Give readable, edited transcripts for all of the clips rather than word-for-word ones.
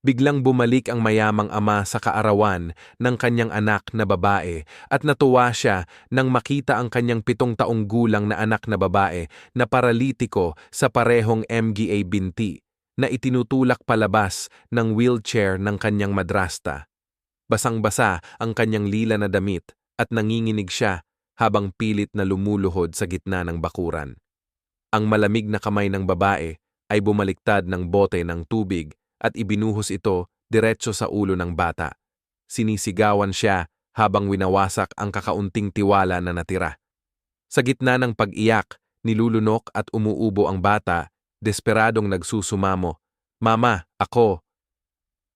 Biglang bumalik ang mayamang ama sa kaarawan ng kanyang anak na babae at natuwa siya nang makita ang kanyang 7 taong gulang na anak na babae na paralitiko sa parehong mga binti na itinutulak palabas ng wheelchair ng kanyang madrasta. Basang-basa ang kanyang lila na damit at nanginginig siya habang pilit na lumuluhod sa gitna ng bakuran. Ang malamig na kamay ng babae ay bumaliktad ng bote ng tubig at ibinuhos ito diretso sa ulo ng bata. Sinisigawan siya habang winawasak ang kakaunting tiwala na natira. Sa gitna ng pag-iyak, nilulunok at umuubo ang bata, desperadong nagsusumamo. "Mama, ako!"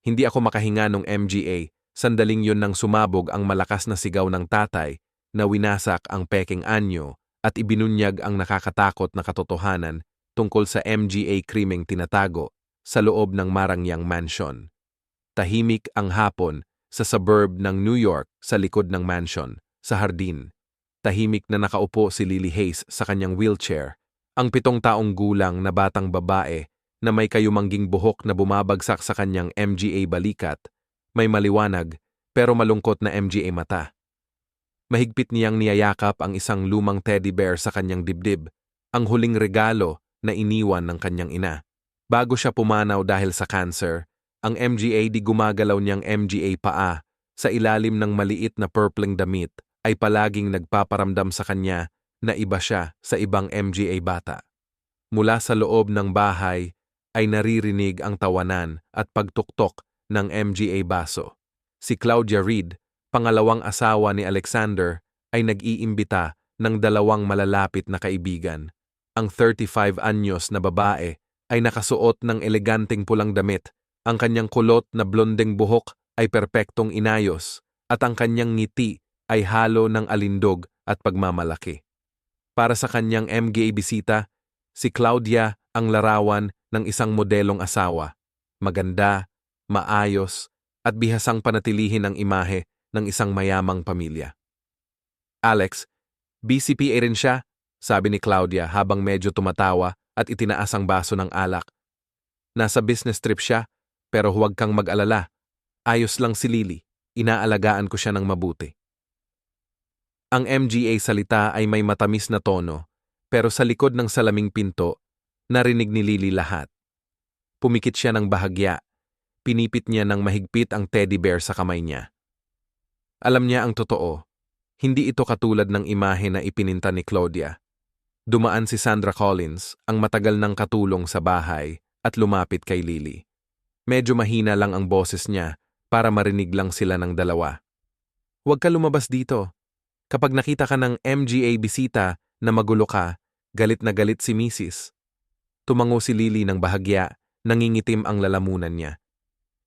Hindi ako makahinga nung mga. Sandaling yun nang sumabog ang malakas na sigaw ng tatay na winasak ang peking anyo at ibinunyag ang nakakatakot na katotohanan tungkol sa mga krimeng tinatago sa loob ng marangyang mansion. Tahimik ang hapon sa suburb ng New York sa likod ng mansion, sa hardin. Tahimik na nakaupo si Lily Hayes sa kanyang wheelchair, ang 7 taong gulang na batang babae na may kayumangging buhok na bumabagsak sa kanyang mga balikat, may maliwanag pero malungkot na mga mata. Mahigpit niyang niyayakap ang isang lumang teddy bear sa kanyang dibdib, ang huling regalo na iniwan ng kanyang ina. Bago siya pumanaw dahil sa cancer, ang mga di gumagalaw niyang mga paa sa ilalim ng maliit na purpling damit ay palaging nagpaparamdam sa kanya na iba siya sa ibang mga bata. Mula sa loob ng bahay ay naririnig ang tawanan at pagtuktok ng mga baso. Si Claudia Reed, pangalawang asawa ni Alexander, ay nag-iimbita ng 2 malalapit na kaibigan. Ang 35 anyos na babae ay nakasuot ng eleganteng pulang damit, ang kanyang kulot na blondeng buhok ay perpektong inayos, at ang kanyang ngiti ay halo ng alindog at pagmamalaki. Para sa kanyang mga bisita, si Claudia ang larawan ng isang modelong asawa, maganda, maayos, at bihasang panatilihin ang imahe ng isang mayamang pamilya. "Alex, BCPA rin siya," sabi ni Claudia habang medyo tumatawa at itinaas ang baso ng alak. "Nasa business trip siya, pero huwag kang mag-alala. Ayos lang si Lily, inaalagaan ko siya ng mabuti." Ang mga salita ay may matamis na tono, pero sa likod ng salaming pinto, narinig ni Lily lahat. Pumikit siya ng bahagya. Pinipit niya ng mahigpit ang teddy bear sa kamay niya. Alam niya ang totoo. Hindi ito katulad ng imahe na ipininta ni Claudia. Dumaan si Sandra Collins, ang matagal ng katulong sa bahay, at lumapit kay Lily. Medyo mahina lang ang boses niya para marinig lang sila ng dalawa. "Huwag ka lumabas dito. Kapag nakita ka ng mga bisita na magulo ka, galit na galit si Mrs." Tumango si Lily ng bahagya, nangingitim ang lalamunan niya.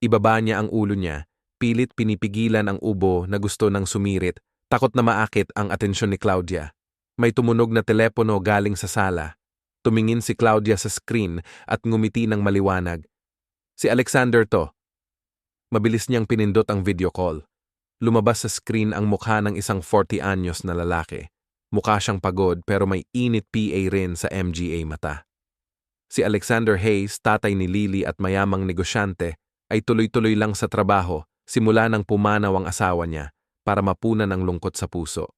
Ibaba niya ang ulo niya, pilit pinipigilan ang ubo na gusto ng sumirit, takot na maakit ang atensyon ni Claudia. May tumunog na telepono galing sa sala. Tumingin si Claudia sa screen at ngumiti ng maliwanag. "Si Alexander to." Mabilis niyang pinindot ang video call. Lumabas sa screen ang mukha ng isang 40 anyos na lalaki. Mukha siyang pagod pero may init PA rin sa mga mata. Si Alexander Hayes, tatay ni Lily at mayamang negosyante, ay tuloy-tuloy lang sa trabaho simula nang pumanaw ang asawa niya para mapunan ang lungkot sa puso.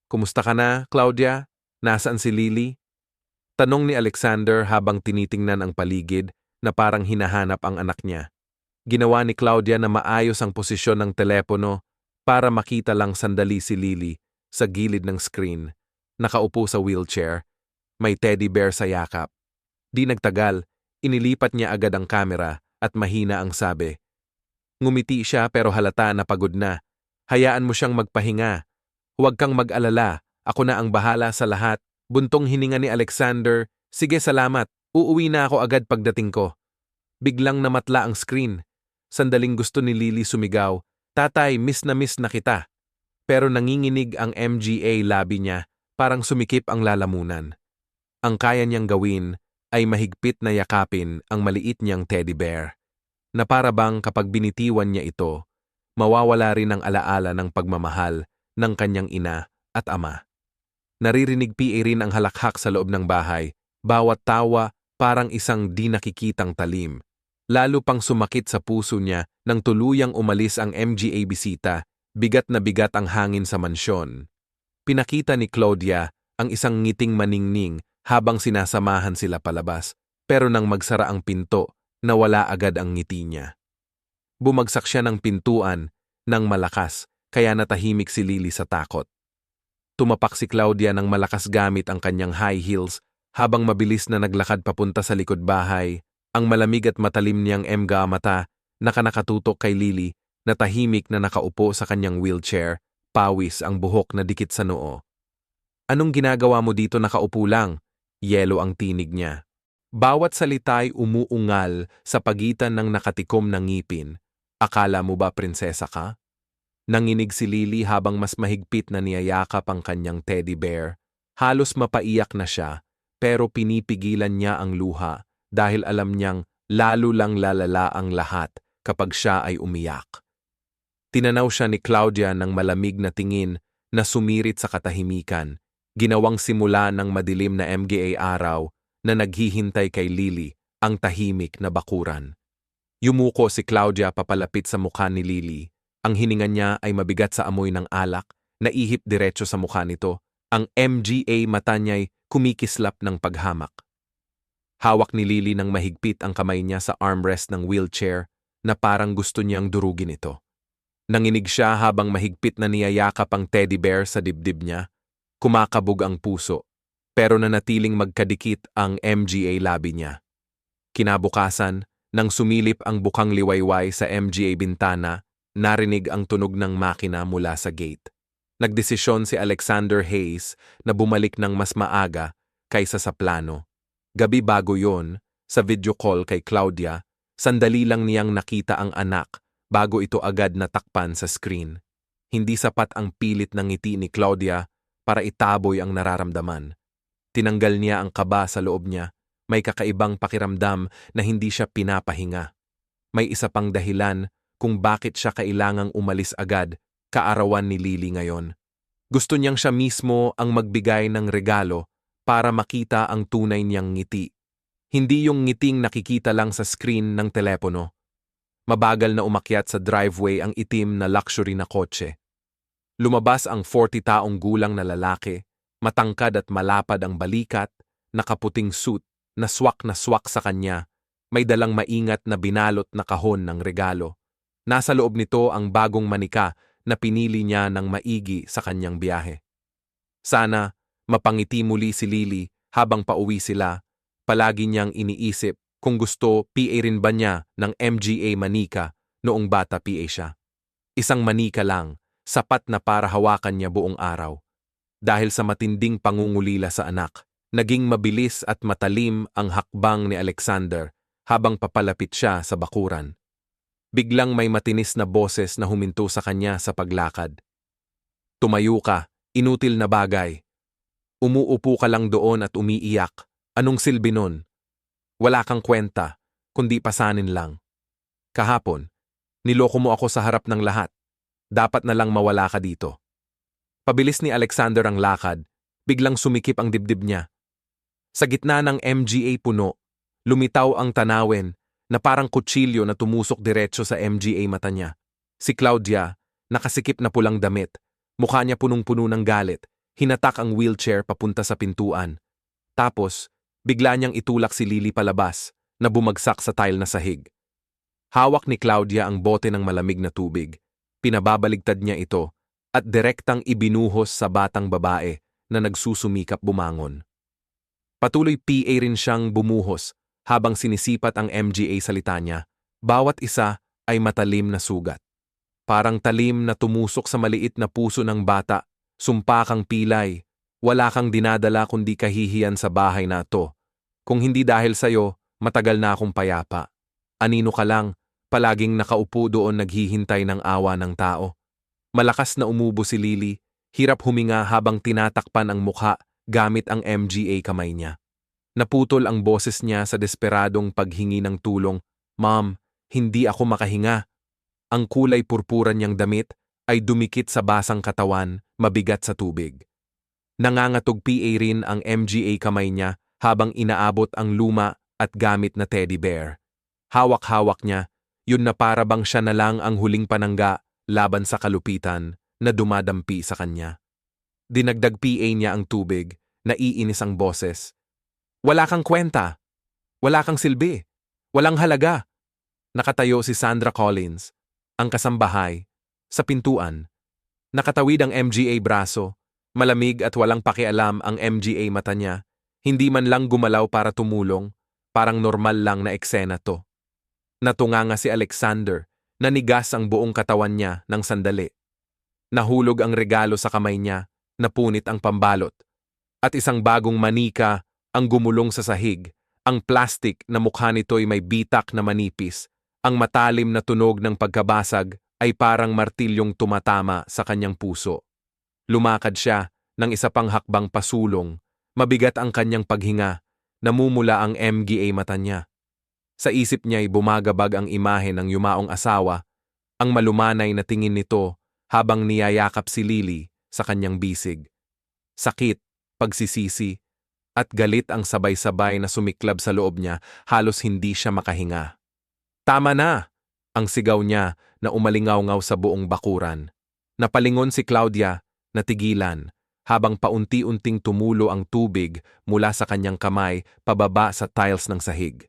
"Kumusta ka na, Claudia? Nasaan si Lily?" Tanong ni Alexander habang tinitingnan ang paligid na parang hinahanap ang anak niya. Ginawa ni Claudia na maayos ang posisyon ng telepono para makita lang sandali si Lily sa gilid ng screen, nakaupo sa wheelchair, may teddy bear sa yakap. Di nagtagal, inilipat niya agad ang kamera at mahina ang sabi. Ngumiti siya pero halata na pagod na. "Hayaan mo siyang magpahinga. Huwag kang mag-alala, ako na ang bahala sa lahat." Buntong hininga ni Alexander. "Sige, salamat. Uuwi na ako agad pagdating ko." Biglang namatla ang screen. Sandaling gusto ni Lily sumigaw, "Tatay, miss na kita." Pero nanginginig ang mga labi niya, parang sumikip ang lalamunan. Ang kaya niyang gawin ay mahigpit na yakapin ang maliit niyang teddy bear, na para bang kapag binitiwan niya ito, mawawala rin ang alaala ng pagmamahal ng kanyang ina at ama. Naririnig PA rin ang halakhak sa loob ng bahay, bawat tawa parang isang di nakikitang talim. Lalo pang sumakit sa puso niya nang tuluyang umalis ang MGA bisita, bigat na bigat ang hangin sa mansyon. Pinakita ni Claudia ang isang ngiting maningning habang sinasamahan sila palabas, pero nang magsara ang pinto, nawala agad ang ngiti niya. Bumagsak siya ng pintuan ng malakas, kaya natahimik si Lily sa takot. Tumapak si Claudia ng malakas gamit ang kanyang high heels habang mabilis na naglakad papunta sa likod bahay. Ang malamig at matalim niyang mata nakatutok kay Lily na tahimik na nakaupo sa kanyang wheelchair, pawis ang buhok na dikit sa noo. Anong ginagawa mo dito nakaupo lang? Yelo ang tinig niya. Bawat salita'y umuungal sa pagitan ng nakatikom na ngipin. Akala mo ba prinsesa ka? Nanginig si Lily habang mas mahigpit na niyayakap ang kanyang teddy bear. Halos mapaiyak na siya, pero pinipigilan niya ang luha dahil alam niyang lalo lang lalala ang lahat kapag siya ay umiyak. Tinanaw siya ni Claudia ng malamig na tingin na sumirit sa katahimikan, ginawang simula ng madilim na MGA araw na naghihintay kay Lily ang tahimik na bakuran. Yumuko si Claudia papalapit sa mukha ni Lily. Ang hininga niya ay mabigat sa amoy ng alak, naihip diretso sa mukha nito. Ang MGA mata niya'y kumikislap ng paghamak. Hawak ni Lily ng mahigpit ang kamay niya sa armrest ng wheelchair na parang gusto niyang durugin ito. Nanginig siya habang mahigpit na niyayakap ang teddy bear sa dibdib niya. Kumakabog ang puso, pero nanatiling magkadikit ang MGA labi niya. Kinabukasan, nang sumilip ang bukang liwayway sa MGA bintana, narinig ang tunog ng makina mula sa gate. Nagdesisyon si Alexander Hayes na bumalik ng mas maaga kaysa sa plano. Gabi bago yon, sa video call kay Claudia, sandali lang niyang nakita ang anak bago ito agad natakpan sa screen. Hindi sapat ang pilit ng ngiti ni Claudia para itaboy ang nararamdaman. Tinanggal niya ang kaba sa loob niya. May kakaibang pakiramdam na hindi siya pinapahinga. May isa pang dahilan kung bakit siya kailangang umalis agad, kaarawan ni Lily ngayon. Gusto niyang siya mismo ang magbigay ng regalo para makita ang tunay niyang ngiti. Hindi yung ngiting nakikita lang sa screen ng telepono. Mabagal na umakyat sa driveway ang itim na luxury na kotse. Lumabas ang 40 taong gulang na lalaki, matangkad at malapad ang balikat, nakaputing suit na swak sa kanya. May dalang maingat na binalot na kahon ng regalo. Nasa loob nito ang bagong manika na pinili niya ng maigi sa kanyang biyahe. Sana mapangiti muli si Lily habang pauwi sila. Palagi niyang iniisip kung gusto PA rin ba niya ng MGA manika noong bata PA siya. Isang manika lang, sapat na para hawakan niya buong araw. Dahil sa matinding pangungulila sa anak, naging mabilis at matalim ang hakbang ni Alexander habang papalapit siya sa bakuran. Biglang may matinis na boses na huminto sa kanya sa paglakad. Tumayo ka, inutil na bagay. Umuupo ka lang doon at umiiyak. Anong silbi nun? Wala kang kwenta, kundi pasanin lang. Kahapon, niloko mo ako sa harap ng lahat. Dapat na lang mawala ka dito. Pabilis ni Alexander ang lakad, biglang sumikip ang dibdib niya. Sa gitna ng MGA puno, lumitaw ang tanawin na parang kutsilyo na tumusok diretso sa MGA mata niya. Si Claudia, nakasikip na pulang damit, mukha niya punong-puno ng galit, hinatak ang wheelchair papunta sa pintuan. Tapos, bigla niyang itulak si Lily palabas na bumagsak sa tile na sahig. Hawak ni Claudia ang bote ng malamig na tubig. Pinababaligtad niya ito at direktang ibinuhos sa batang babae na nagsusumikap bumangon. Patuloy PA rin siyang bumuhos habang sinisipat ang MGA sa litanya. Bawat isa ay matalim na sugat. Parang talim na tumusok sa maliit na puso ng bata, sumpa kang pilay. Wala kang dinadala kundi kahihiyan sa bahay na to. Kung hindi dahil sa'yo, matagal na akong payapa. Anino ka lang, palaging nakaupo doon naghihintay ng awa ng tao. Malakas na umubo si Lily, hirap huminga habang tinatakpan ang mukha gamit ang MGA kamay niya. Naputol ang boses niya sa desperadong paghingi ng tulong. Ma'am, hindi ako makahinga. Ang kulay purpuran niyang damit ay dumikit sa basang katawan, mabigat sa tubig. Nangangatog PA rin ang MGA kamay niya habang inaabot ang luma at gamit na teddy bear. Hawak-hawak niya, yun na para bang siya na lang ang huling panangga laban sa kalupitan na dumadampi sa kanya. Dinagdag PA niya ang tubig, naiinis ang boses. Wala kang kwenta. Wala kang silbi. Walang halaga. Nakatayo si Sandra Collins, ang kasambahay, sa pintuan. Nakatawid ang MGA braso, malamig at walang pakialam ang MGA mata niya, hindi man lang gumalaw para tumulong, parang normal lang na eksena to. Natunganga si Alexander, nanigas ang buong katawan niya ng sandali. Nahulog ang regalo sa kamay niya, napunit ang pambalot. At isang bagong manika ang gumulong sa sahig, ang plastic na mukha nito'y may bitak na manipis, ang matalim na tunog ng pagkabasag ay parang martilyong tumatama sa kanyang puso. Lumakad siya ng isa pang hakbang pasulong, mabigat ang kanyang paghinga, namumula ang MGA mata niya. Sa isip niya'y bumagabag ang imahe ng yumaong asawa, ang malumanay na tingin nito habang niyayakap si Lily sa kanyang bisig. Sakit, pagsisisi, at galit ang sabay-sabay na sumiklab sa loob niya, halos hindi siya makahinga. Tama na! Ang sigaw niya na umalingaw-ngaw sa buong bakuran. Napalingon si Claudia, natigilan, habang paunti-unting tumulo ang tubig mula sa kanyang kamay pababa sa tiles ng sahig.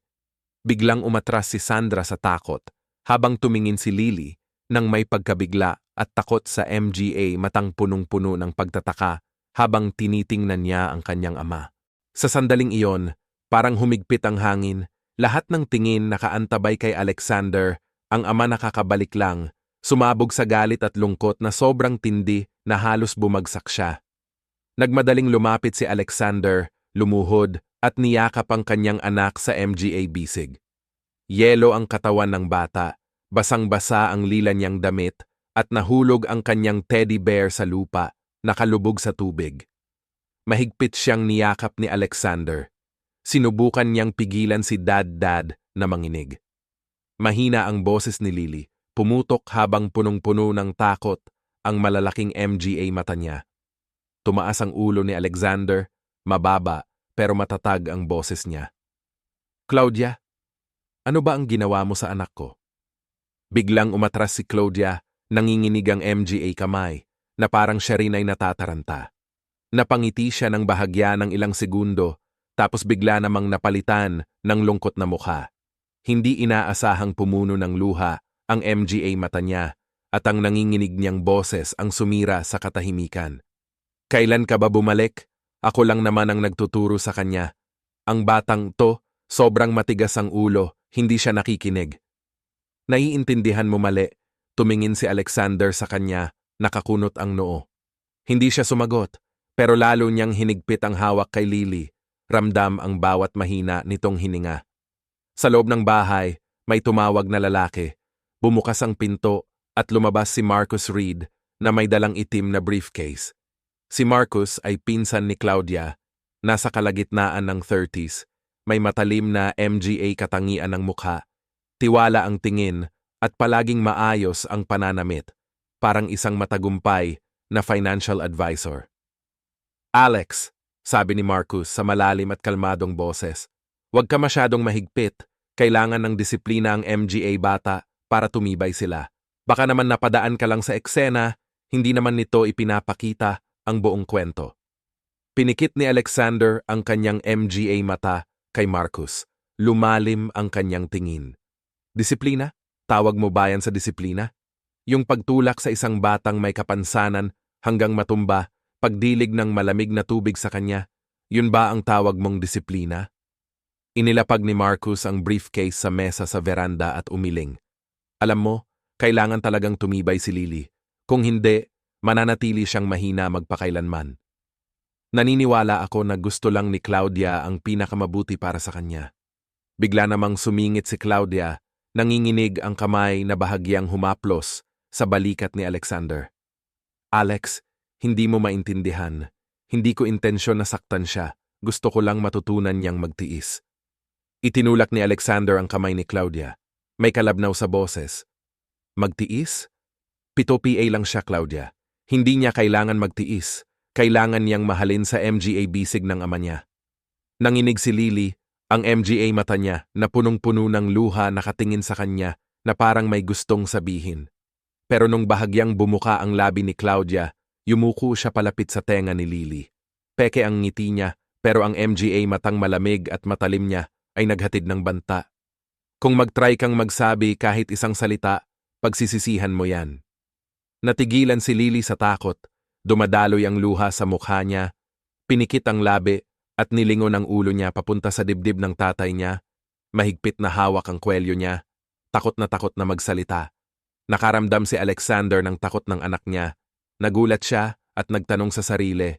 Biglang umatras si Sandra sa takot, habang tumingin si Lily nang may pagkabigla at takot sa MGA matang punong-puno ng pagtataka habang tinitingnan niya ang kanyang ama. Sa sandaling iyon, parang humigpit ang hangin, lahat ng tingin nakaantabay kay Alexander, ang ama nakakabalik lang, sumabog sa galit at lungkot na sobrang tindi na halos bumagsak siya. Nagmadaling lumapit si Alexander, lumuhod, at niyakap ang kanyang anak sa MGA bisig. Yelo ang katawan ng bata, basang-basa ang lila niyang damit, at nahulog ang kanyang teddy bear sa lupa, nakalubog sa tubig. Mahigpit siyang niyakap ni Alexander. Sinubukan niyang pigilan si Dad na manginig. Mahina ang boses ni Lily, pumutok habang punong-puno ng takot ang malalaking MGA mata niya. Tumaas ang ulo ni Alexander, mababa pero matatag ang boses niya. Claudia, ano ba ang ginawa mo sa anak ko? Biglang umatras si Claudia, nanginginig ang MGA kamay, na parang siya rin ay natataranta. Napangiti siya ng bahagya ng ilang segundo, tapos bigla namang napalitan ng lungkot na mukha. Hindi inaasahang pumuno ng luha ang MGA mata niya at ang nanginginig niyang boses ang sumira sa katahimikan. Kailan ka ba bumalik? Ako lang naman ang nagtuturo sa kanya. Ang batang to, sobrang matigas ang ulo, hindi siya nakikinig. Naiintindihan mo mali, tumingin si Alexander sa kanya, nakakunot ang noo. Hindi siya sumagot, pero lalo niyang hinigpit ang hawak kay Lily, ramdam ang bawat mahina nitong hininga. Sa loob ng bahay, may tumawag na lalaki. Bumukas ang pinto at lumabas si Marcus Reed na may dalang itim na briefcase. Si Marcus ay pinsan ni Claudia, nasa kalagitnaan ng 30s, may matalim na MGA katangian ng mukha, tiwala ang tingin at palaging maayos ang pananamit, parang isang matagumpay na financial advisor. Alex, sabi ni Marcus sa malalim at kalmadong boses, huwag ka masyadong mahigpit, kailangan ng disiplina ang MGA bata para tumibay sila. Baka naman napadaan ka lang sa eksena, hindi naman nito ipinapakita ang buong kwento. Pinikit ni Alexander ang kanyang MGA mata kay Marcus. Lumalim ang kanyang tingin. Disiplina? Tawag mo ba yan sa disiplina? Yung pagtulak sa isang batang may kapansanan hanggang matumba, pagdilig ng malamig na tubig sa kanya, yun ba ang tawag mong disiplina? Inilapag ni Marcus ang briefcase sa mesa sa veranda at umiling. Alam mo, kailangan talagang tumibay si Lily. Kung hindi, mananatili siyang mahina magpakailanman. Naniniwala ako na gusto lang ni Claudia ang pinakamabuti para sa kanya. Bigla namang sumingit si Claudia, nanginginig ang kamay na bahagyang humaplos sa balikat ni Alexander. Alex, hindi mo maintindihan. Hindi ko intensyon na saktan siya. Gusto ko lang matutunan niyang magtiis. Itinulak ni Alexander ang kamay ni Claudia. May kalabnaw sa boses. Magtiis? 7 PA lang siya, Claudia. Hindi niya kailangan magtiis. Kailangan niyang mahalin sa MGA bisig ng ama niya. Nanginig si Lily, Ang MGA mata niya na punong-puno ng luha nakatingin sa kanya na parang may gustong sabihin. Pero nung bahagyang bumuka ang labi ni Claudia, yumuko siya palapit sa tenga ni Lily. Peke ang ngiti niya, pero ang MGA matang malamig at matalim niya ay naghatid ng banta. Kung mag-try kang magsabi kahit isang salita, pagsisisihan mo yan. Natigilan si Lily sa takot, dumadaloy ang luha sa mukha niya, pinikit ang labi at nilingon ang ulo niya papunta sa dibdib ng tatay niya. Mahigpit na hawak ang kwelyo niya, takot na magsalita. Nakaramdam si Alexander ng takot ng anak niya. Nagulat siya at nagtanong sa sarili,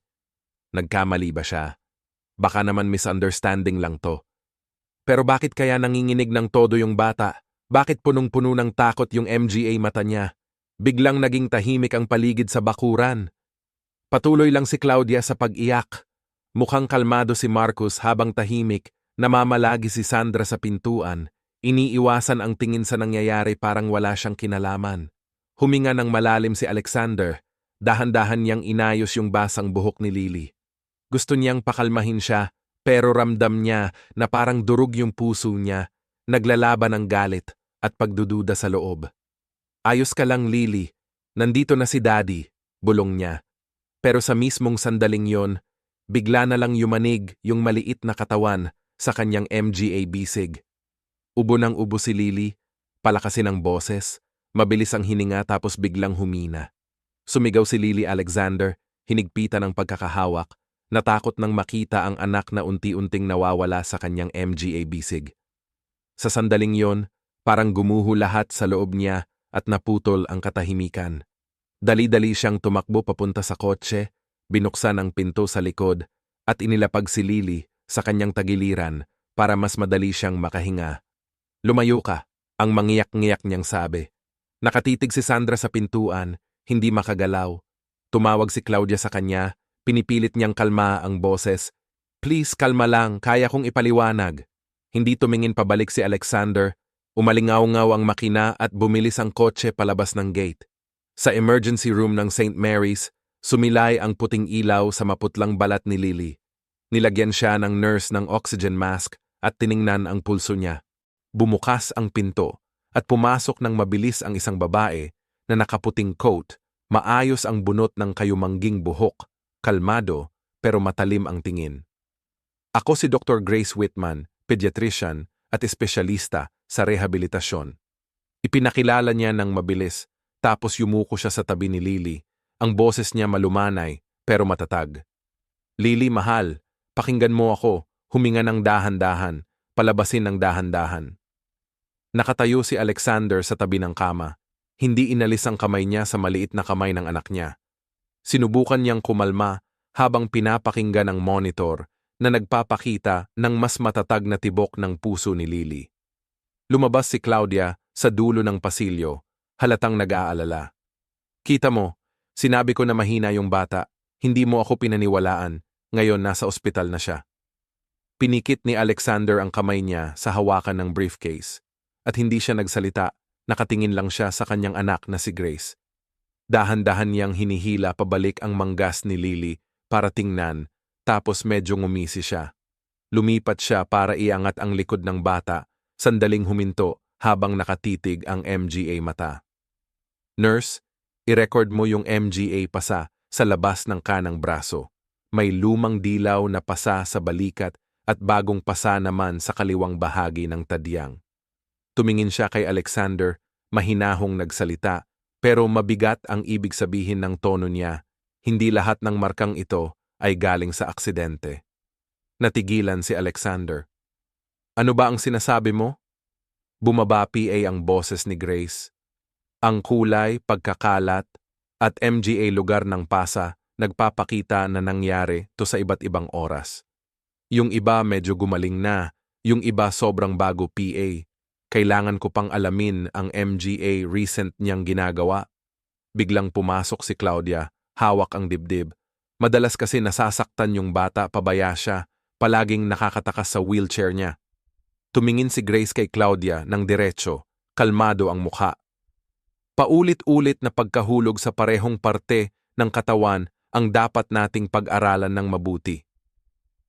nagkamali ba siya? Baka naman misunderstanding lang to. Pero bakit kaya nanginginig ng todo yung bata? Bakit punong-puno ng takot yung MGA mata niya? Biglang naging tahimik ang paligid sa bakuran. Patuloy lang si Claudia sa pag-iyak. Mukhang kalmado si Marcus habang tahimik, namamalagi si Sandra sa pintuan. Iniiwasan ang tingin sa nangyayari parang wala siyang kinalaman. Huminga ng malalim si Alexander. Dahan-dahan niyang inayos yung basang buhok ni Lily. Gusto niyang pakalmahin siya, pero ramdam niya na parang durog yung puso niya, naglalaban ng galit at pagdududa sa loob. Ayos ka lang, Lily. Nandito na si Daddy, bulong niya. Pero sa mismong sandaling yon, bigla na lang yumanig yung maliit na katawan sa kanyang MGA bisig. Ubo ng ubo si Lily, palakasin ang boses, mabilis ang hininga tapos biglang humina. Sumigaw si Lily Alexander, hinigpitan ang pagkakahawak, natakot nang makita ang anak na unti-unting nawawala sa kanyang MGA bisig. Sa sandaling yon, parang gumuho lahat sa loob niya at naputol ang katahimikan. Dali-dali siyang tumakbo papunta sa kotse, binuksan ang pinto sa likod at inilapag si Lily sa kanyang tagiliran para mas madali siyang makahinga. Lumayo ka, ang mangiyak-ngiyak niyang sabi. Nakatitig si Sandra sa pintuan, hindi makagalaw. Tumawag si Claudia sa kanya, pinipilit niyang kalma ang boses. Please, kalma lang, kaya kong ipaliwanag. Hindi tumingin pabalik si Alexander, umalingaw-ngaw ang makina at bumilis ang kotse palabas ng gate. Sa emergency room ng St. Mary's, sumilay ang puting ilaw sa maputlang balat ni Lily. Nilagyan siya ng nurse ng oxygen mask at tiningnan ang pulso niya. Bumukas ang pinto at pumasok ng mabilis ang isang babae na nakaputing coat, maayos ang bunot ng kayumangging buhok, kalmado pero matalim ang tingin. Ako si Dr. Grace Whitman, pediatrician at espesyalista sa rehabilitasyon. Ipinakilala niya ng mabilis, tapos yumuko siya sa tabi ni Lily. Ang boses niya malumanay pero matatag. Lily, mahal, pakinggan mo ako, huminga ng dahan-dahan, palabasin ng dahan-dahan. Nakatayo si Alexander sa tabi ng kama. Hindi inalis ang kamay niya sa maliit na kamay ng anak niya. Sinubukan niyang kumalma habang pinapakinggan ang monitor na nagpapakita ng mas matatag na tibok ng puso ni Lily. Lumabas si Claudia sa dulo ng pasilyo, halatang nag-aalala. Kita mo, sinabi ko na mahina yung bata, hindi mo ako pinaniwalaan, ngayon nasa ospital na siya. Pinikit ni Alexander ang kamay niya sa hawakan ng briefcase, at hindi siya nagsalita, nakatingin lang siya sa kanyang anak na si Grace. Dahan-dahan niyang hinihila pabalik ang manggas ni Lily para tingnan, tapos medyo ngumisi siya. Lumipat siya para iangat ang likod ng bata, sandaling huminto habang nakatitig ang MGA mata. Nurse, i-record mo yung MGA pasa sa labas ng kanang braso. May lumang dilaw na pasa sa balikat at bagong pasa naman sa kaliwang bahagi ng tadyang. Tumingin siya kay Alexander, mahinahong nagsalita, pero mabigat ang ibig sabihin ng tono niya. Hindi lahat ng markang ito ay galing sa aksidente. Natigilan si Alexander. Ano ba ang sinasabi mo? Bumaba PA ang boses ni Grace. Ang kulay, pagkakalat, at MGA lugar ng pasa nagpapakita na nangyari to sa iba't ibang oras. Yung iba medyo gumaling na, yung iba sobrang bago PA. Kailangan ko pang alamin ang MGA recent niyang ginagawa. Biglang pumasok si Claudia, hawak ang dibdib. Madalas kasi nasasaktan yung bata, pabaya siya, palaging nakakatakas sa wheelchair niya. Tumingin si Grace kay Claudia ng diretso, kalmado ang mukha. Paulit-ulit na pagkahulog sa parehong parte ng katawan ang dapat nating pag-aralan ng mabuti.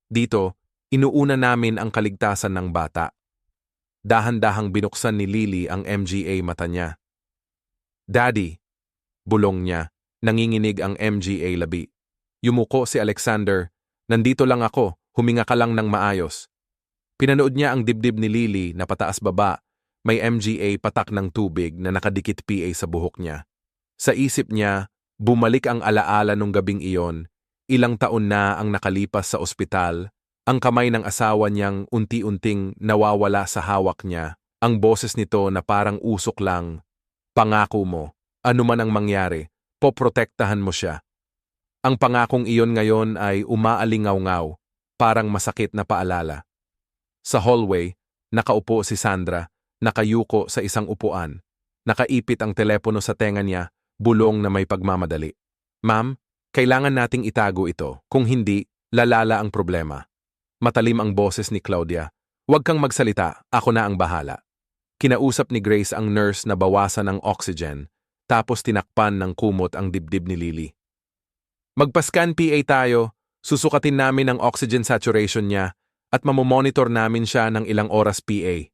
Dito, Inuuna namin ang kaligtasan ng bata. Dahan-dahang binuksan ni Lily ang MGA mata niya. Daddy, bulong niya, nanginginig ang MGA labi. Yumuko si Alexander, nandito lang ako, huminga ka lang ng maayos. Pinanood niya ang dibdib ni Lily na pataas baba, may MGA patak ng tubig na nakadikit PA sa buhok niya. Sa isip niya, bumalik ang alaala nung gabing iyon, ilang taon na ang nakalipas sa ospital, ang kamay ng asawa niyang unti-unting nawawala sa hawak niya, ang boses nito na parang usok lang. Pangako mo, ano man ang mangyari, poprotektahan mo siya. Ang pangakong iyon ngayon ay umaalingaw-ngaw, parang masakit na paalala. Sa hallway, nakaupo si Sandra, nakayuko sa isang upuan. Nakaipit ang telepono sa tenga niya, bulong na may pagmamadali. Ma'am, kailangan nating itago ito. Kung hindi, lalala ang problema. Matalim ang boses ni Claudia. Huwag kang magsalita, ako na ang bahala. Kinausap ni Grace ang nurse na bawasan ng oxygen, tapos tinakpan ng kumot ang dibdib ni Lily. Magpascan PA tayo, susukatin namin ang oxygen saturation niya, at mamomonitor namin siya ng ilang oras PA.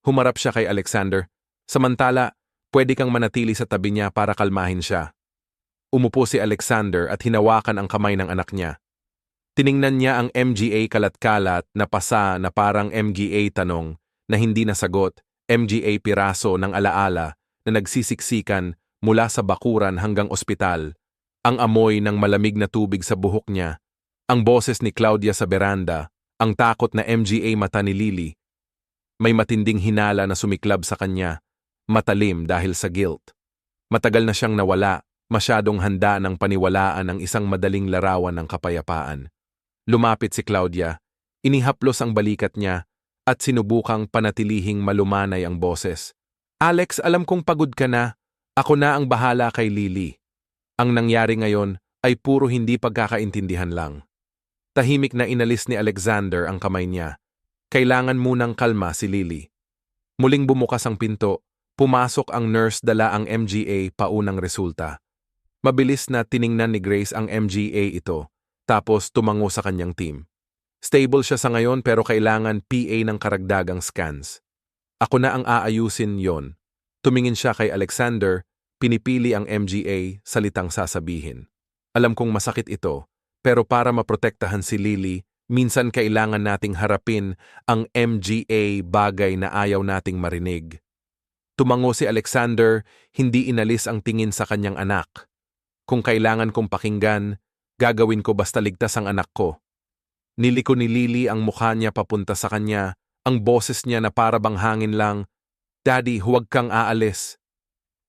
Humarap siya kay Alexander. Samantala, pwede kang manatili sa tabi niya para kalmahin siya. Umupo si Alexander at hinawakan ang kamay ng anak niya. Tiningnan niya ang MGA kalat-kalat na pasa na parang MGA tanong na hindi nasagot, MGA piraso ng alaala na nagsisiksikan mula sa bakuran hanggang ospital. Ang amoy ng malamig na tubig sa buhok niya. Ang boses ni Claudia sa beranda. Ang takot na MGA mata ni Lily. May matinding hinala na sumiklab sa kanya, matalim dahil sa guilt. Matagal na siyang nawala, masyadong handa ng paniwalaan ang isang madaling larawan ng kapayapaan. Lumapit si Claudia, inihaplos ang balikat niya, at sinubukang panatilihing malumanay ang boses. Alex, alam kong pagod ka na, ako na ang bahala kay Lily. Ang nangyari ngayon ay puro hindi pagkakaintindihan lang. Tahimik na inalis ni Alexander ang kamay niya. Kailangan munang kalma si Lily. Muling bumukas ang pinto, pumasok ang nurse dala ang MGA paunang resulta. Mabilis na tiningnan ni Grace ang MGA ito, tapos tumango sa kanyang team. Stable siya sa ngayon pero kailangan PA ng karagdagang scans. Ako na ang aayusin yon. Tumingin siya kay Alexander, pinipili ang MGA, salitang sasabihin. Alam kong masakit ito, pero para maprotektahan si Lily, minsan kailangan nating harapin ang MGA bagay na ayaw nating marinig. Tumango si Alexander, hindi inalis ang tingin sa kanyang anak. Kung kailangan kong pakinggan, gagawin ko basta ligtas ang anak ko. Niliko ni Lily ang mukha niya papunta sa kanya, ang boses niya na para bang hangin lang, Daddy, huwag kang aalis.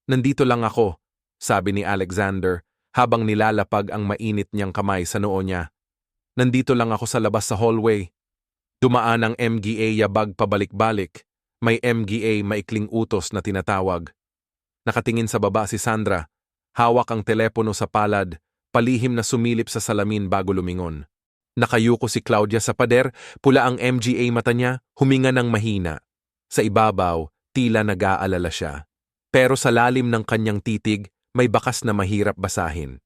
Nandito lang ako, sabi ni Alexander, habang nilalapag ang mainit niyang kamay sa noo niya. Nandito lang ako sa labas sa hallway. Dumaan ang MGA yabag pabalik-balik. May MGA maikling utos na tinatawag. Nakatingin sa baba si Sandra. Hawak ang telepono sa palad, palihim na sumilip sa salamin bago lumingon. Nakayuko si Claudia sa pader, pula ang MGA mata niya, huminga ng mahina. Sa ibabaw, tila nag-aalala siya. Pero sa lalim ng kanyang titig, may bakas na mahirap basahin.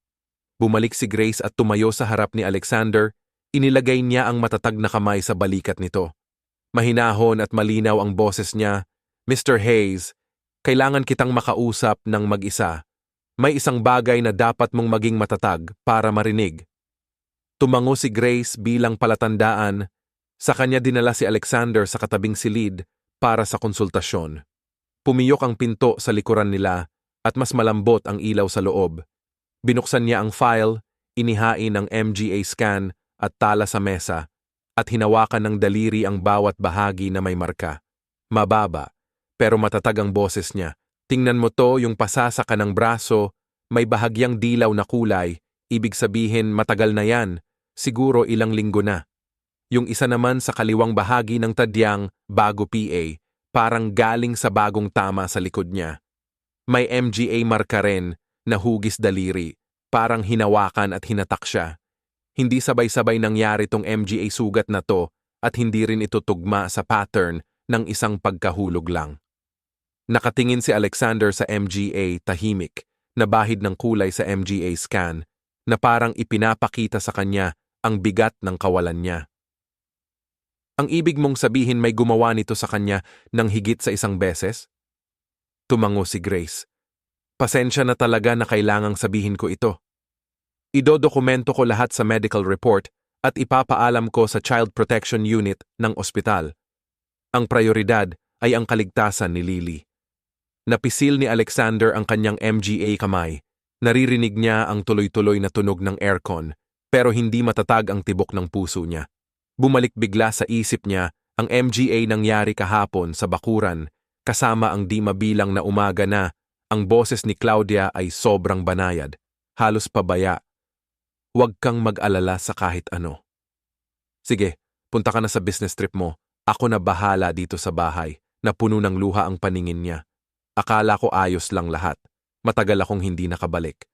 Bumalik si Grace at tumayo sa harap ni Alexander, inilagay niya ang matatag na kamay sa balikat nito. Mahinahon at malinaw ang boses niya, Mr. Hayes, kailangan kitang makausap ng mag-isa. May isang bagay na dapat mong maging matatag para marinig. Tumango si Grace bilang palatandaan, sa kanya dinala si Alexander sa katabing silid para sa konsultasyon. Pumiyok ang pinto sa likuran nila, at mas malambot ang ilaw sa loob. Binuksan niya ang file, inihain ang MGA scan at tala sa mesa, at hinawakan ng daliri ang bawat bahagi na may marka. Mababa, pero matatag ang boses niya. Tingnan mo to, yung pasa sa kanang braso, may bahagyang dilaw na kulay, ibig sabihin matagal na yan, siguro ilang linggo na. Yung isa naman sa kaliwang bahagi ng tadyang, bago PA, parang galing sa bagong tama sa likod niya. May MGA marka rin na hugis daliri, parang hinawakan at hinatak siya. Hindi sabay-sabay nangyari tong MGA sugat na to at hindi rin ito tugma sa pattern ng isang pagkahulog lang. Nakatingin si Alexander sa MGA tahimik, nabahid ng kulay sa MGA scan, na parang ipinapakita sa kanya ang bigat ng kawalan niya. Ang ibig mong sabihin may gumawa nito sa kanya ng higit sa isang beses? Tumango si Grace. Pasensya na talaga na kailangang sabihin ko ito. Idodokumento ko lahat sa medical report at ipapaalam ko sa Child Protection Unit ng ospital. Ang prioridad ay ang kaligtasan ni Lily. Napisil ni Alexander ang kanyang MGA kamay. Naririnig niya ang tuloy-tuloy na tunog ng aircon, pero hindi matatag ang tibok ng puso niya. Bumalik bigla sa isip niya ang MGA nangyari kahapon sa bakuran, kasama ang di mabilang na umaga na ang boses ni Claudia ay sobrang banayad, halos pabaya. Huwag kang mag-alala sa kahit ano. Sige, punta ka na sa business trip mo. Ako na bahala dito sa bahay, na puno ng luha ang paningin niya. Akala ko ayos lang lahat. Matagal akong hindi nakabalik.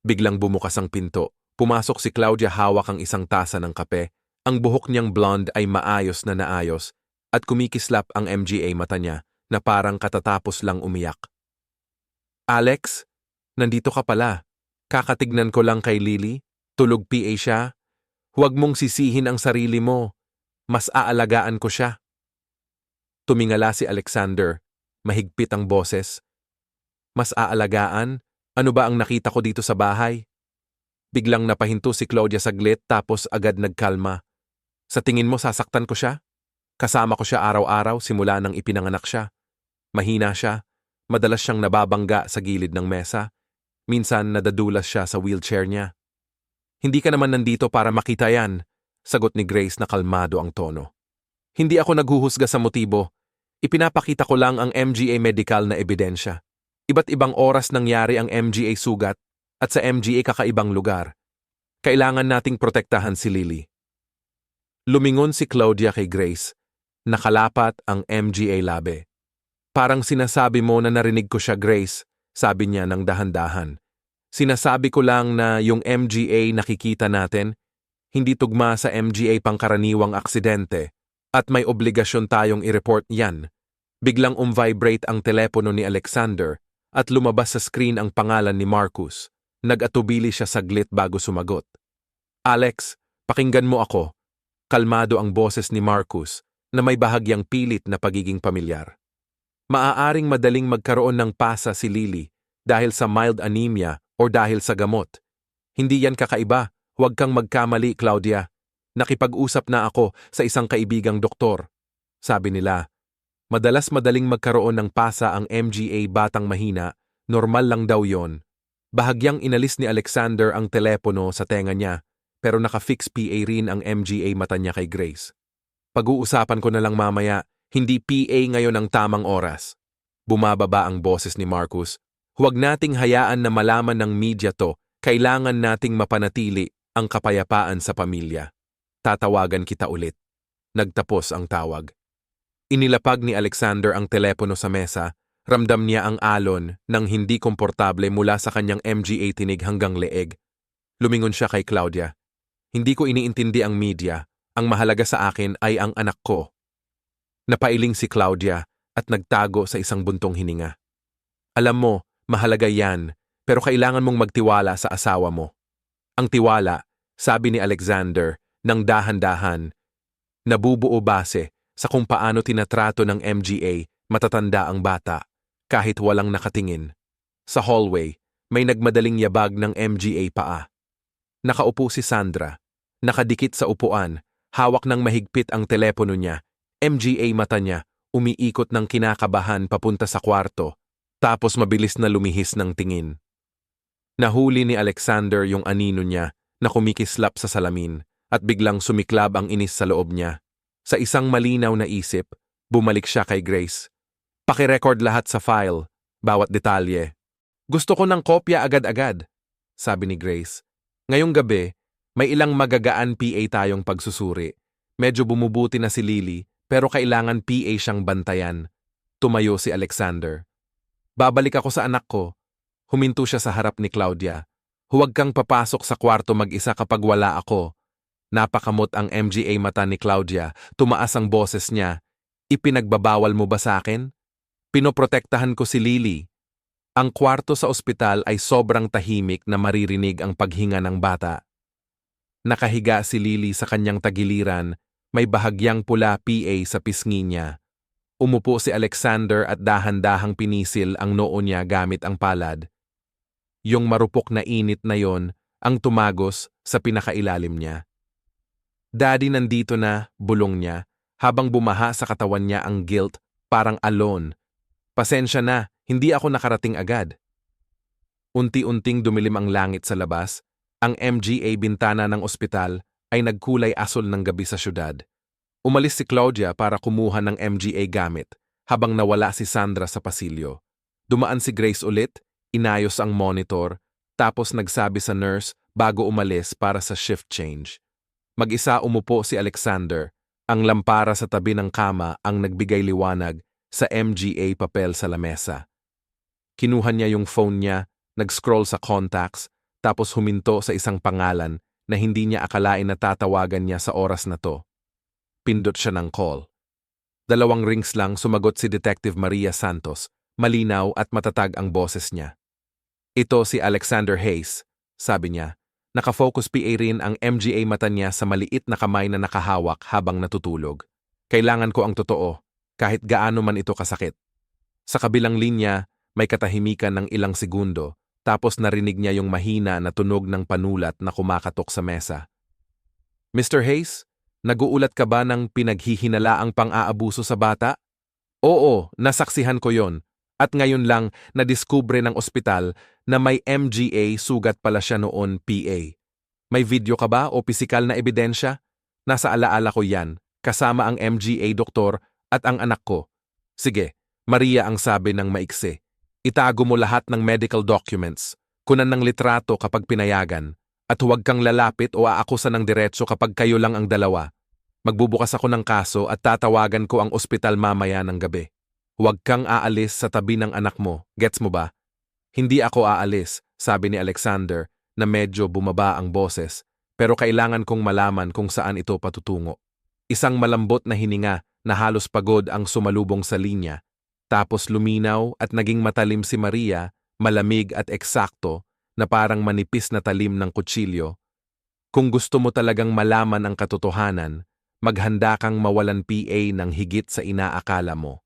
Biglang bumukas ang pinto. Pumasok si Claudia hawak ang isang tasa ng kape. Ang buhok niyang blonde ay maayos na naayos at kumikislap ang MGA mata niya na parang katatapos lang umiyak. Alex, nandito ka pala. Kakatignan ko lang kay Lily. Tulog PA siya. Huwag mong sisihin ang sarili mo. Mas aalagaan ko siya. Tumingala si Alexander. Mahigpit ang boses. Mas aalagaan? Ano ba ang nakita ko dito sa bahay? Biglang napahinto si Claudia saglit tapos agad nagkalma. Sa tingin mo sasaktan ko siya? Kasama ko siya araw-araw simula nang ipinanganak siya. Mahina siya. Madalas siyang nababangga sa gilid ng mesa. Minsan nadadulas siya sa wheelchair niya. Hindi ka naman nandito para makita yan, sagot ni Grace na kalmado ang tono. Hindi ako naghuhusga sa motibo. Ipinapakita ko lang ang MGA medical na ebidensya. Iba't ibang oras nangyari ang MGA sugat at sa MGA kakaibang lugar. Kailangan nating protektahan si Lily. Lumingon si Claudia kay Grace. Nakalapat ang MGA labi. Parang sinasabi mo na narinig ko siya, Grace, sabi niya ng dahan-dahan. Sinasabi ko lang na yung MGA nakikita natin, hindi tugma sa MGA pangkaraniwang aksidente at may obligasyon tayong i-report yan. Biglang vibrate ang telepono ni Alexander at lumabas sa screen ang pangalan ni Marcus. Nag-atubili siya saglit bago sumagot. Alex, pakinggan mo ako. Kalmado ang boses ni Marcus na may bahagyang pilit na pagiging pamilyar. Maaaring madaling magkaroon ng pasa si Lily dahil sa mild anemia o dahil sa gamot. Hindi yan kakaiba. Huwag kang magkamali, Claudia. Nakipag-usap na ako sa isang kaibigang doktor. Sabi nila, madalas madaling magkaroon ng pasa ang MGA batang mahina, normal lang daw yon. Bahagyang inalis ni Alexander ang telepono sa tenga niya, pero naka-fix PA rin ang MGA mata niya kay Grace. Pag-uusapan ko na lang mamaya, hindi PA ngayon ang tamang oras. Bumababa ang boses ni Marcus. Huwag nating hayaan na malaman ng media to, kailangan nating mapanatili ang kapayapaan sa pamilya. Tatawagan kita ulit. Nagtapos ang tawag. Inilapag ni Alexander ang telepono sa mesa, ramdam niya ang alon ng hindi komportable mula sa kanyang MGA tinig hanggang leeg. Lumingon siya kay Claudia. Hindi ko iniintindi ang media, ang mahalaga sa akin ay ang anak ko. Napailing si Claudia at nagtago sa isang buntong hininga. Alam mo, mahalaga yan, pero kailangan mong magtiwala sa asawa mo. Ang tiwala, sabi ni Alexander, ng dahan-dahan, nabubuo base sa kung paano tinatrato ng MGA matatanda ang bata, kahit walang nakatingin. Sa hallway, may nagmadaling yabag ng MGA paa. Nakaupo si Sandra, nakadikit sa upuan, hawak ng mahigpit ang telepono niya, MGA mata niya, umiikot ng kinakabahan papunta sa kwarto, tapos mabilis na lumihis ng tingin. Nahuli ni Alexander yung anino niya na kumikislap sa salamin at biglang sumiklab ang inis sa loob niya. Sa isang malinaw na isip, bumalik siya kay Grace. Pakirecord lahat sa file, bawat detalye. Gusto ko ng kopya agad-agad, sabi ni Grace. Ngayong gabi, may ilang magagaan PA tayong pagsusuri. Medyo bumubuti na si Lily, pero kailangan PA siyang bantayan. Tumayo si Alexander. Babalik ako sa anak ko. Huminto siya sa harap ni Claudia. Huwag kang papasok sa kwarto mag-isa kapag wala ako. Napakamot ang MGA mata ni Claudia. Tumaas ang boses niya. Ipinagbabawal mo ba sa akin? Pinoprotektahan ko si Lily. Ang kwarto sa ospital ay sobrang tahimik na maririnig ang paghinga ng bata. Nakahiga si Lily sa kanyang tagiliran, May bahagyang pula PA sa pisngi niya. Umupo si Alexander at dahan-dahang pinisil ang noo niya gamit ang palad. Yung marupok na init na yon ang tumagos sa pinakailalim niya. Daddy, nandito na, bulong niya, habang bumaha sa katawan niya ang guilt, parang alone. Pasensya na, hindi ako nakarating agad. Unti-unting dumilim ang langit sa labas. Ang MGA bintana ng ospital ay nagkulay asol ng gabi sa syudad. Umalis si Claudia para kumuha ng MGA gamit, habang nawala si Sandra sa pasilyo. Dumaan si Grace ulit, inayos ang monitor, tapos nagsabi sa nurse bago umalis para sa shift change. Mag-isa umupo si Alexander. Ang lampara sa tabi ng kama ang nagbigay liwanag sa MGA papel sa lamesa. Kinuha niya yung phone niya, nag-scroll sa contacts, tapos huminto sa isang pangalan na hindi niya akalain na tatawagan niya sa oras na to. Pindot siya ng call. 2 rings lang sumagot si Detective Maria Santos, malinaw at matatag ang boses niya. Ito si Alexander Hayes, sabi niya. Nakafocus PA rin ang MGA mata niya sa maliit na kamay na nakahawak habang natutulog. Kailangan ko ang totoo, kahit gaano man ito kasakit. Sa kabilang linya, may katahimikan ng ilang segundo, tapos narinig niya yung mahina na tunog ng panulat na kumakatok sa mesa. Mr. Hayes, naguulat ka ba ng pinaghihinalaang pang-aabuso sa bata? Oo, nasaksihan ko yon. At ngayon lang nadiskubre ng ospital na may MGA sugat pala siya noon PA. May video ka ba o pisikal na ebidensya? Nasa alaala ko yan, kasama ang MGA doktor at ang anak ko. Sige, Maria ang sabi ng maiksi. Itago mo lahat ng medical documents, kunan ng litrato kapag pinayagan, at huwag kang lalapit o aakusa ng diretso kapag kayo lang ang dalawa. Magbubukas ako ng kaso at tatawagan ko ang ospital mamaya ng gabi. Huwag kang aalis sa tabi ng anak mo, gets mo ba? Hindi ako aalis, sabi ni Alexander na medyo bumaba ang boses, pero kailangan kong malaman kung saan ito patutungo. Isang malambot na hininga na halos pagod ang sumalubong sa linya, tapos luminaw at naging matalim si Maria, malamig at eksakto na parang manipis na talim ng kutsilyo. Kung gusto mo talagang malaman ang katotohanan, maghanda kang mawalan PA ng higit sa inaakala mo.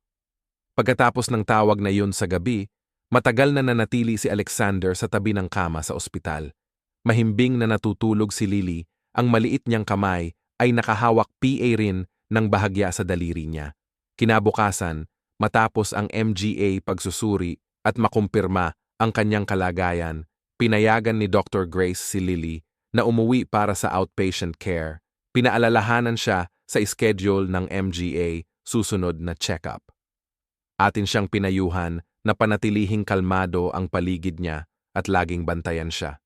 Pagkatapos ng tawag na yun sa gabi, matagal na nanatili si Alexander sa tabi ng kama sa ospital. Mahimbing na natutulog si Lily, ang maliit niyang kamay ay nakahawak PA rin ng bahagya sa daliri niya. Kinabukasan, matapos ang MGA pagsusuri at makumpirma ang kanyang kalagayan, pinayagan ni Dr. Grace si Lily na umuwi para sa outpatient care. Pinaalalahanan siya sa schedule ng MGA susunod na check-up. Atin siyang pinayuhan na panatilihing kalmado ang paligid niya at laging bantayan siya.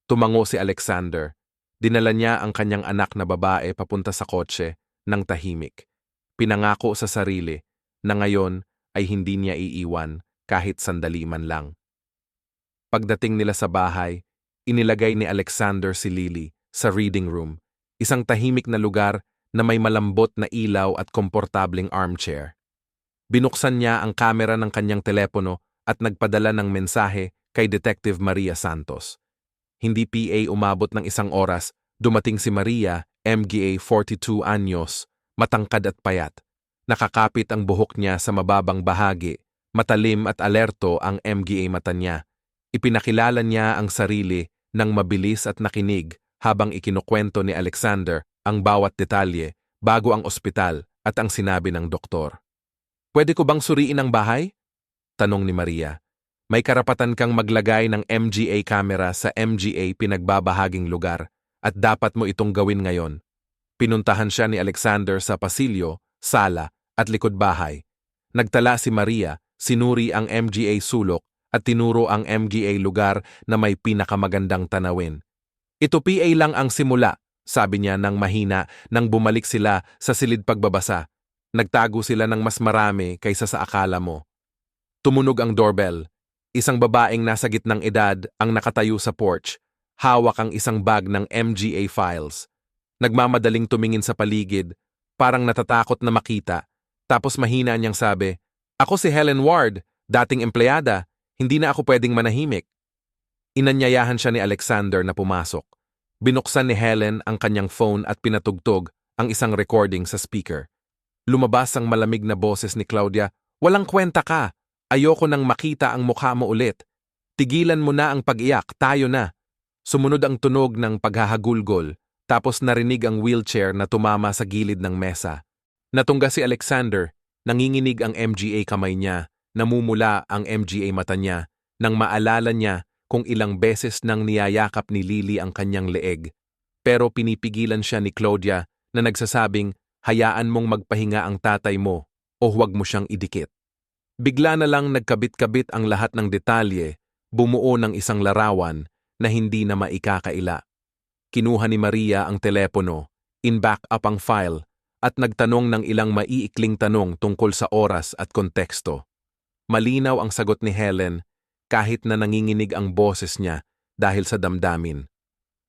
Tumango si Alexander. Dinala niya ang kanyang anak na babae papunta sa kotse ng tahimik. Pinangako sa sarili na ngayon ay hindi niya iiwan kahit sandali man lang. Pagdating nila sa bahay, inilagay ni Alexander si Lily sa reading room, isang tahimik na lugar na may malambot na ilaw at komportabling armchair. Binuksan niya ang kamera ng kanyang telepono at nagpadala ng mensahe kay Detective Maria Santos. Hindi PA umabot ng 1 oras, dumating si Maria, MGA 42 anyos, matangkad at payat. Nakakapit ang buhok niya sa mababang bahagi, matalim at alerto ang MGA mata niya. Ipinakilala niya ang sarili ng mabilis at nakinig habang ikinukwento ni Alexander ang bawat detalye bago ang ospital at ang sinabi ng doktor. Pwede ko bang suriin ang bahay? Tanong ni Maria. May karapatan kang maglagay ng MGA camera sa MGA pinagbabahaging lugar at dapat mo itong gawin ngayon. Pinuntahan siya ni Alexander sa pasilyo, sala at likod bahay. Nagtala si Maria, sinuri ang MGA sulok at tinuro ang MGA lugar na may pinakamagandang tanawin. Ito PA lang ang simula, sabi niya nang mahina nang bumalik sila sa silid pagbabasa. Nagtago sila ng mas marami kaysa sa akala mo. Tumunog ang doorbell. Isang babaeng nasa gitnang edad ang nakatayo sa porch, hawak ang isang bag ng MGA files. Nagmamadaling tumingin sa paligid, parang natatakot na makita, tapos mahina niyang sabi, "Ako si Helen Ward, dating empleyada, hindi na ako pwedeng manahimik." Inanyayahan siya ni Alexander na pumasok. Binuksan ni Helen ang kanyang phone at pinatugtog ang isang recording sa speaker. Lumabas ang malamig na boses ni Claudia, "Walang kwenta ka! Ayoko nang makita ang mukha mo ulit. Tigilan mo na ang pag-iyak, tayo na." Sumunod ang tunog ng paghahagulgol, tapos narinig ang wheelchair na tumama sa gilid ng mesa. Natungga si Alexander, nanginginig ang MGA kamay niya, namumula ang MGA mata niya, nang maalala niya kung ilang beses nang niyayakap ni Lily ang kanyang leeg. Pero pinipigilan siya ni Claudia na nagsasabing, "Hayaan mong magpahinga ang tatay mo o huwag mo siyang idikit." Bigla na lang nagkabit-kabit ang lahat ng detalye, bumuo ng isang larawan na hindi na maikakaila. Kinuha ni Maria ang telepono, in-backup ang file, at nagtanong ng ilang maiikling tanong tungkol sa oras at konteksto. Malinaw ang sagot ni Helen, kahit na nanginginig ang boses niya dahil sa damdamin.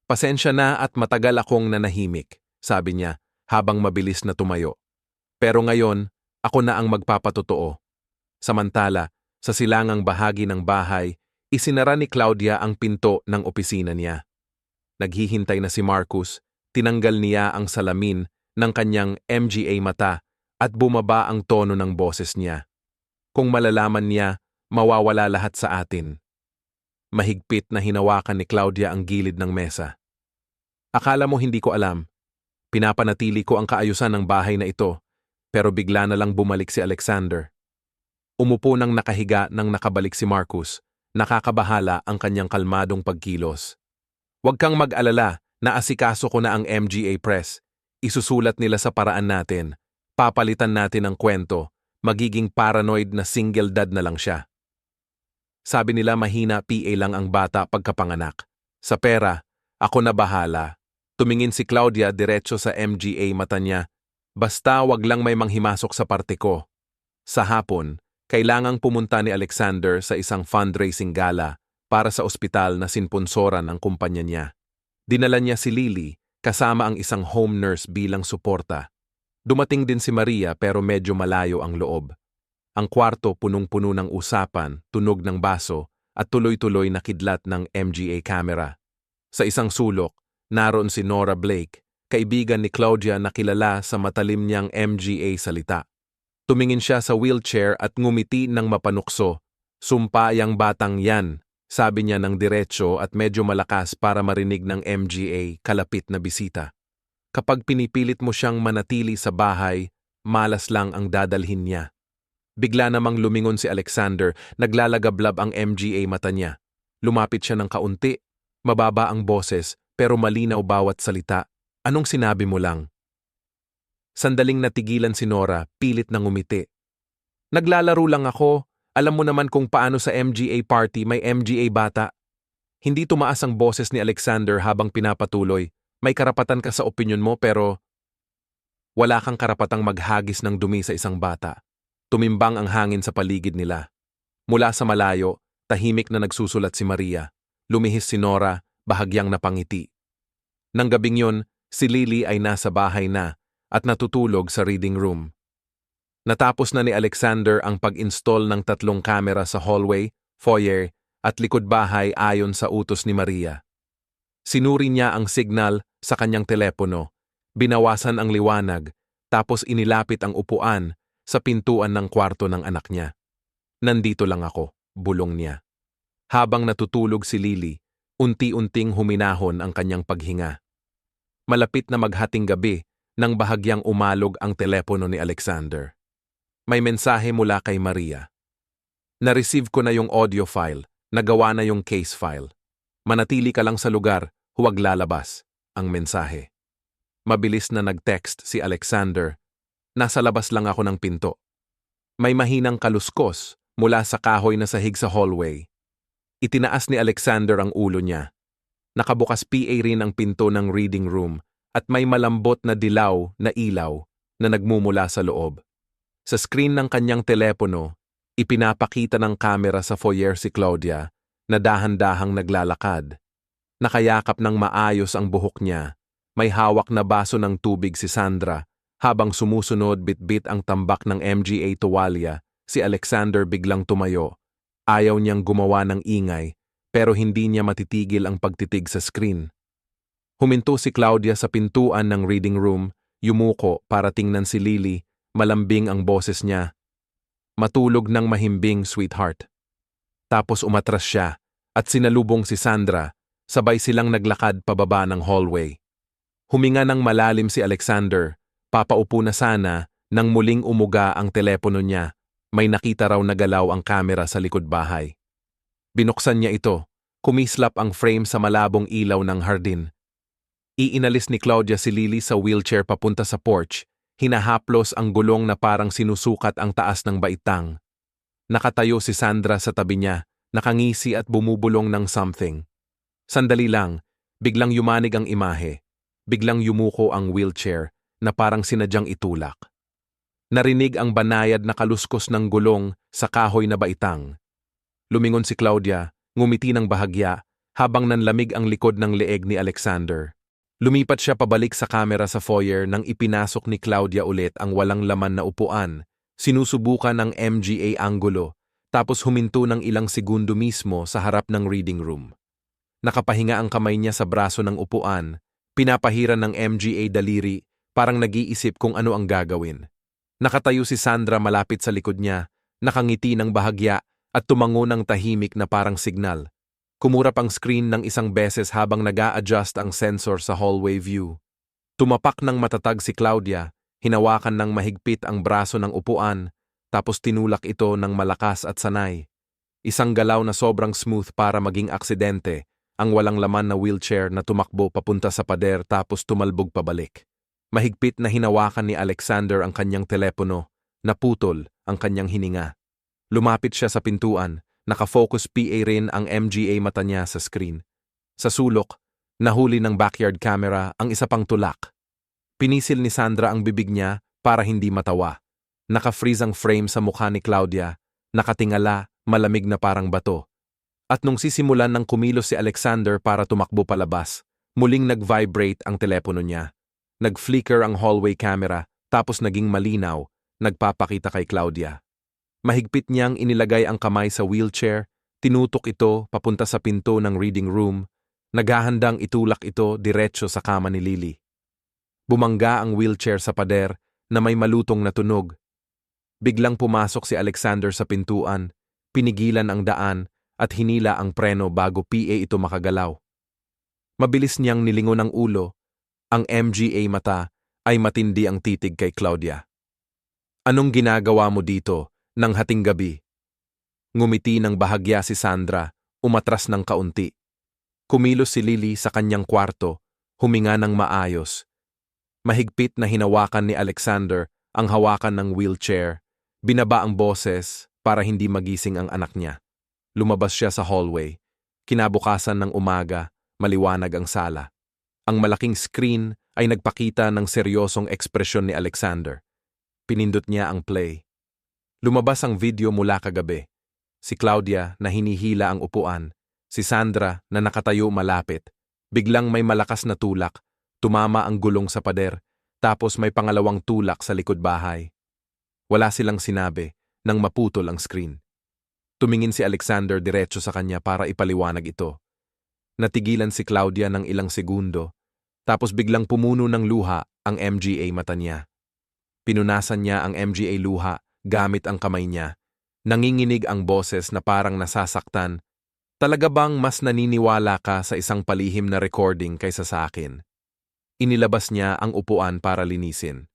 "Pasensya na at matagal akong nanahimik," sabi niya habang mabilis na tumayo. "Pero ngayon, ako na ang magpapatotoo." Samantala, sa silangang bahagi ng bahay, isinara ni Claudia ang pinto ng opisina niya. Naghihintay na si Marcus, tinanggal niya ang salamin ng kanyang MGA mata at bumaba ang tono ng boses niya. "Kung malalaman niya, mawawala lahat sa atin." Mahigpit na hinawakan ni Claudia ang gilid ng mesa. "Akala mo hindi ko alam. Pinapanatili ko ang kaayusan ng bahay na ito, pero bigla na lang bumalik si Alexander." Umupo nang nakahiga nang nakabalik si Marcus, nakakabahala ang kanyang kalmadong pagkilos. "Huwag kang mag-alala, naasikaso ko na ang MGA press. Isusulat nila sa paraan natin. Papalitan natin ang kwento. Magiging paranoid na single dad na lang siya." Sabi nila mahina PA lang ang bata pagkapanganak. Sa pera, ako na bahala. Tumingin si Claudia diretso sa MGA mata niya. "Basta wag lang may manghimasok sa parte ko." Sa hapon, kailangang pumunta ni Alexander sa isang fundraising gala para sa ospital na sinponsoran ng kumpanya niya. Dinala niya si Lily kasama ang isang home nurse bilang suporta. Dumating din si Maria pero medyo malayo ang loob. Ang kwarto punong-puno ng usapan, tunog ng baso, at tuloy-tuloy na kidlat ng MGA camera. Sa isang sulok, naroon si Nora Blake, kaibigan ni Claudia na kilala sa matalim niyang MGA salita. Tumingin siya sa wheelchair at ngumiti ng mapanukso. "Sumpa yang batang yan," sabi niya ng diretso at medyo malakas para marinig ng MGA kalapit na bisita. "Kapag pinipilit mo siyang manatili sa bahay, malas lang ang dadalhin niya." Bigla namang lumingon si Alexander, naglalagablab ang MGA mata niya. Lumapit siya ng kaunti, mababa ang boses pero malinaw bawat salita. "Anong sinabi mo lang?" Sandaling natigilan si Nora, pilit na ngumiti. "Naglalaro lang ako. Alam mo naman kung paano sa MGA party may MGA bata." Hindi tumaas ang boses ni Alexander habang pinapatuloy. "May karapatan ka sa opinyon mo pero wala kang karapatang maghagis ng dumi sa isang bata." Tumimbang ang hangin sa paligid nila. Mula sa malayo, tahimik na nagsusulat si Maria. Lumihis si Nora, bahagyang napangiti. Nang gabing yun, si Lily ay nasa bahay na at natutulog sa reading room. Natapos na ni Alexander ang pag-install ng 3 kamera sa hallway, foyer, at likod bahay ayon sa utos ni Maria. Sinuri niya ang signal sa kanyang telepono, binawasan ang liwanag, tapos inilapit ang upuan sa pintuan ng kwarto ng anak niya. "Nandito lang ako," bulong niya. Habang natutulog si Lily, unti-unting huminahon ang kanyang paghinga. Malapit na maghating gabi nang bahagyang umalog ang telepono ni Alexander. May mensahe mula kay Maria. "Na-receive ko na yung audio file, nagawa na yung case file. Manatili ka lang sa lugar, huwag lalabas," ang mensahe. Mabilis na nag-text si Alexander. "Nasa labas lang ako ng pinto." May mahinang kaluskos mula sa kahoy na sahig sa hallway. Itinaas ni Alexander ang ulo niya. Nakabukas PA rin ang pinto ng reading room at may malambot na dilaw na ilaw na nagmumula sa loob. Sa screen ng kanyang telepono, ipinapakita ng kamera sa foyer si Claudia na dahan-dahang naglalakad. Nakayakap ng maayos ang buhok niya. May hawak na baso ng tubig si Sandra. Habang sumusunod bitbit ang tambak ng MGA tuwalya, si Alexander biglang tumayo. Ayaw niyang gumawa ng ingay, pero hindi niya matitigil ang pagtitig sa screen. Huminto si Claudia sa pintuan ng reading room, yumuko para tingnan si Lily, malambing ang boses niya. Matulog ng mahimbing, sweetheart. Tapos umatras siya at sinalubong si Sandra, sabay silang naglakad pababa ng hallway. Huminga ng malalim si Alexander, papaupo na sana nang muling umuga ang telepono niya. May nakita raw na galaw ang kamera sa likod bahay. Binuksan niya ito, kumislap ang frame sa malabong ilaw ng hardin. Iinalis ni Claudia si Lily sa wheelchair papunta sa porch, hinahaplos ang gulong na parang sinusukat ang taas ng baitang. Nakatayo si Sandra sa tabi niya, nakangisi at bumubulong ng something. Sandali lang, biglang yumanig ang imahe. Biglang yumuko ang wheelchair na parang sinadyang itulak. Narinig ang banayad na kaluskos ng gulong sa kahoy na baitang. Lumingon si Claudia, ngumiti ng bahagya, habang nanlamig ang likod ng leeg ni Alexander. Lumipat siya pabalik sa kamera sa foyer nang ipinasok ni Claudia ulit ang walang laman na upuan, sinusubukan ng MGA anggulo, tapos huminto ng ilang segundo mismo sa harap ng reading room. Nakapahinga ang kamay niya sa braso ng upuan, pinapahiran ng MGA daliri, parang nag-iisip kung ano ang gagawin. Nakatayo si Sandra malapit sa likod niya, nakangiti ng bahagya at tumango ng tahimik na parang signal. Kumurap ang screen ng isang beses habang nag-a-adjust ang sensor sa hallway view. Tumapak ng matatag si Claudia, hinawakan ng mahigpit ang braso ng upuan, tapos tinulak ito ng malakas at sanay. Isang galaw na sobrang smooth para maging aksidente, ang walang laman na wheelchair na tumakbo papunta sa pader tapos tumalbog pabalik. Mahigpit na hinawakan ni Alexander ang kanyang telepono, naputol ang kanyang hininga. Lumapit siya sa pintuan, nakafocus PA rin ang MGA mata niya sa screen. Sa sulok, nahuli ng backyard camera ang isa pang tulak. Pinisil ni Sandra ang bibig niya para hindi matawa. Naka-freeze ang frame sa mukha ni Claudia, nakatingala, malamig na parang bato. At nung sisimulan ng kumilos si Alexander para tumakbo palabas, muling nag-vibrate ang telepono niya. Nag-flicker ang hallway camera, tapos naging malinaw, nagpapakita kay Claudia. Mahigpit niyang inilagay ang kamay sa wheelchair, tinutok ito papunta sa pinto ng reading room, naghahandang itulak ito diretso sa kama ni Lily. Bumangga ang wheelchair sa pader na may malutong na tunog. Biglang pumasok si Alexander sa pintuan, pinigilan ang daan at hinila ang preno bago PA ito makagalaw. Mabilis niyang nilingon ang ulo. Ang MGA mata ay matindi ang titig kay Claudia. Anong ginagawa mo dito nang hating gabi? Ngumiti ng bahagya si Sandra, umatras ng kaunti. Kumilos si Lily sa kanyang kwarto, huminga ng maayos. Mahigpit na hinawakan ni Alexander ang hawakan ng wheelchair, binaba ang boses para hindi magising ang anak niya. Lumabas siya sa hallway. Kinabukasan ng umaga, maliwanag ang sala. Ang malaking screen ay nagpakita ng seryosong ekspresyon ni Alexander. Pinindot niya ang play. Lumabas ang video mula kagabi. Si Claudia na hinihila ang upuan, si Sandra na nakatayo malapit. Biglang may malakas na tulak, tumama ang gulong sa pader, tapos may pangalawang tulak sa likod bahay. Wala silang sinabi nang maputol ang screen. Tumingin si Alexander diretso sa kanya para ipaliwanag ito. Natigilan si Claudia ng ilang segundo, tapos biglang pumuno ng luha ang MGA mata niya. Pinunasan niya ang MGA luha gamit ang kamay niya. Nanginginig ang boses na parang nasasaktan. Talaga bang mas naniniwala ka sa isang palihim na recording kaysa sa akin? Inilabas niya ang upuan para linisin.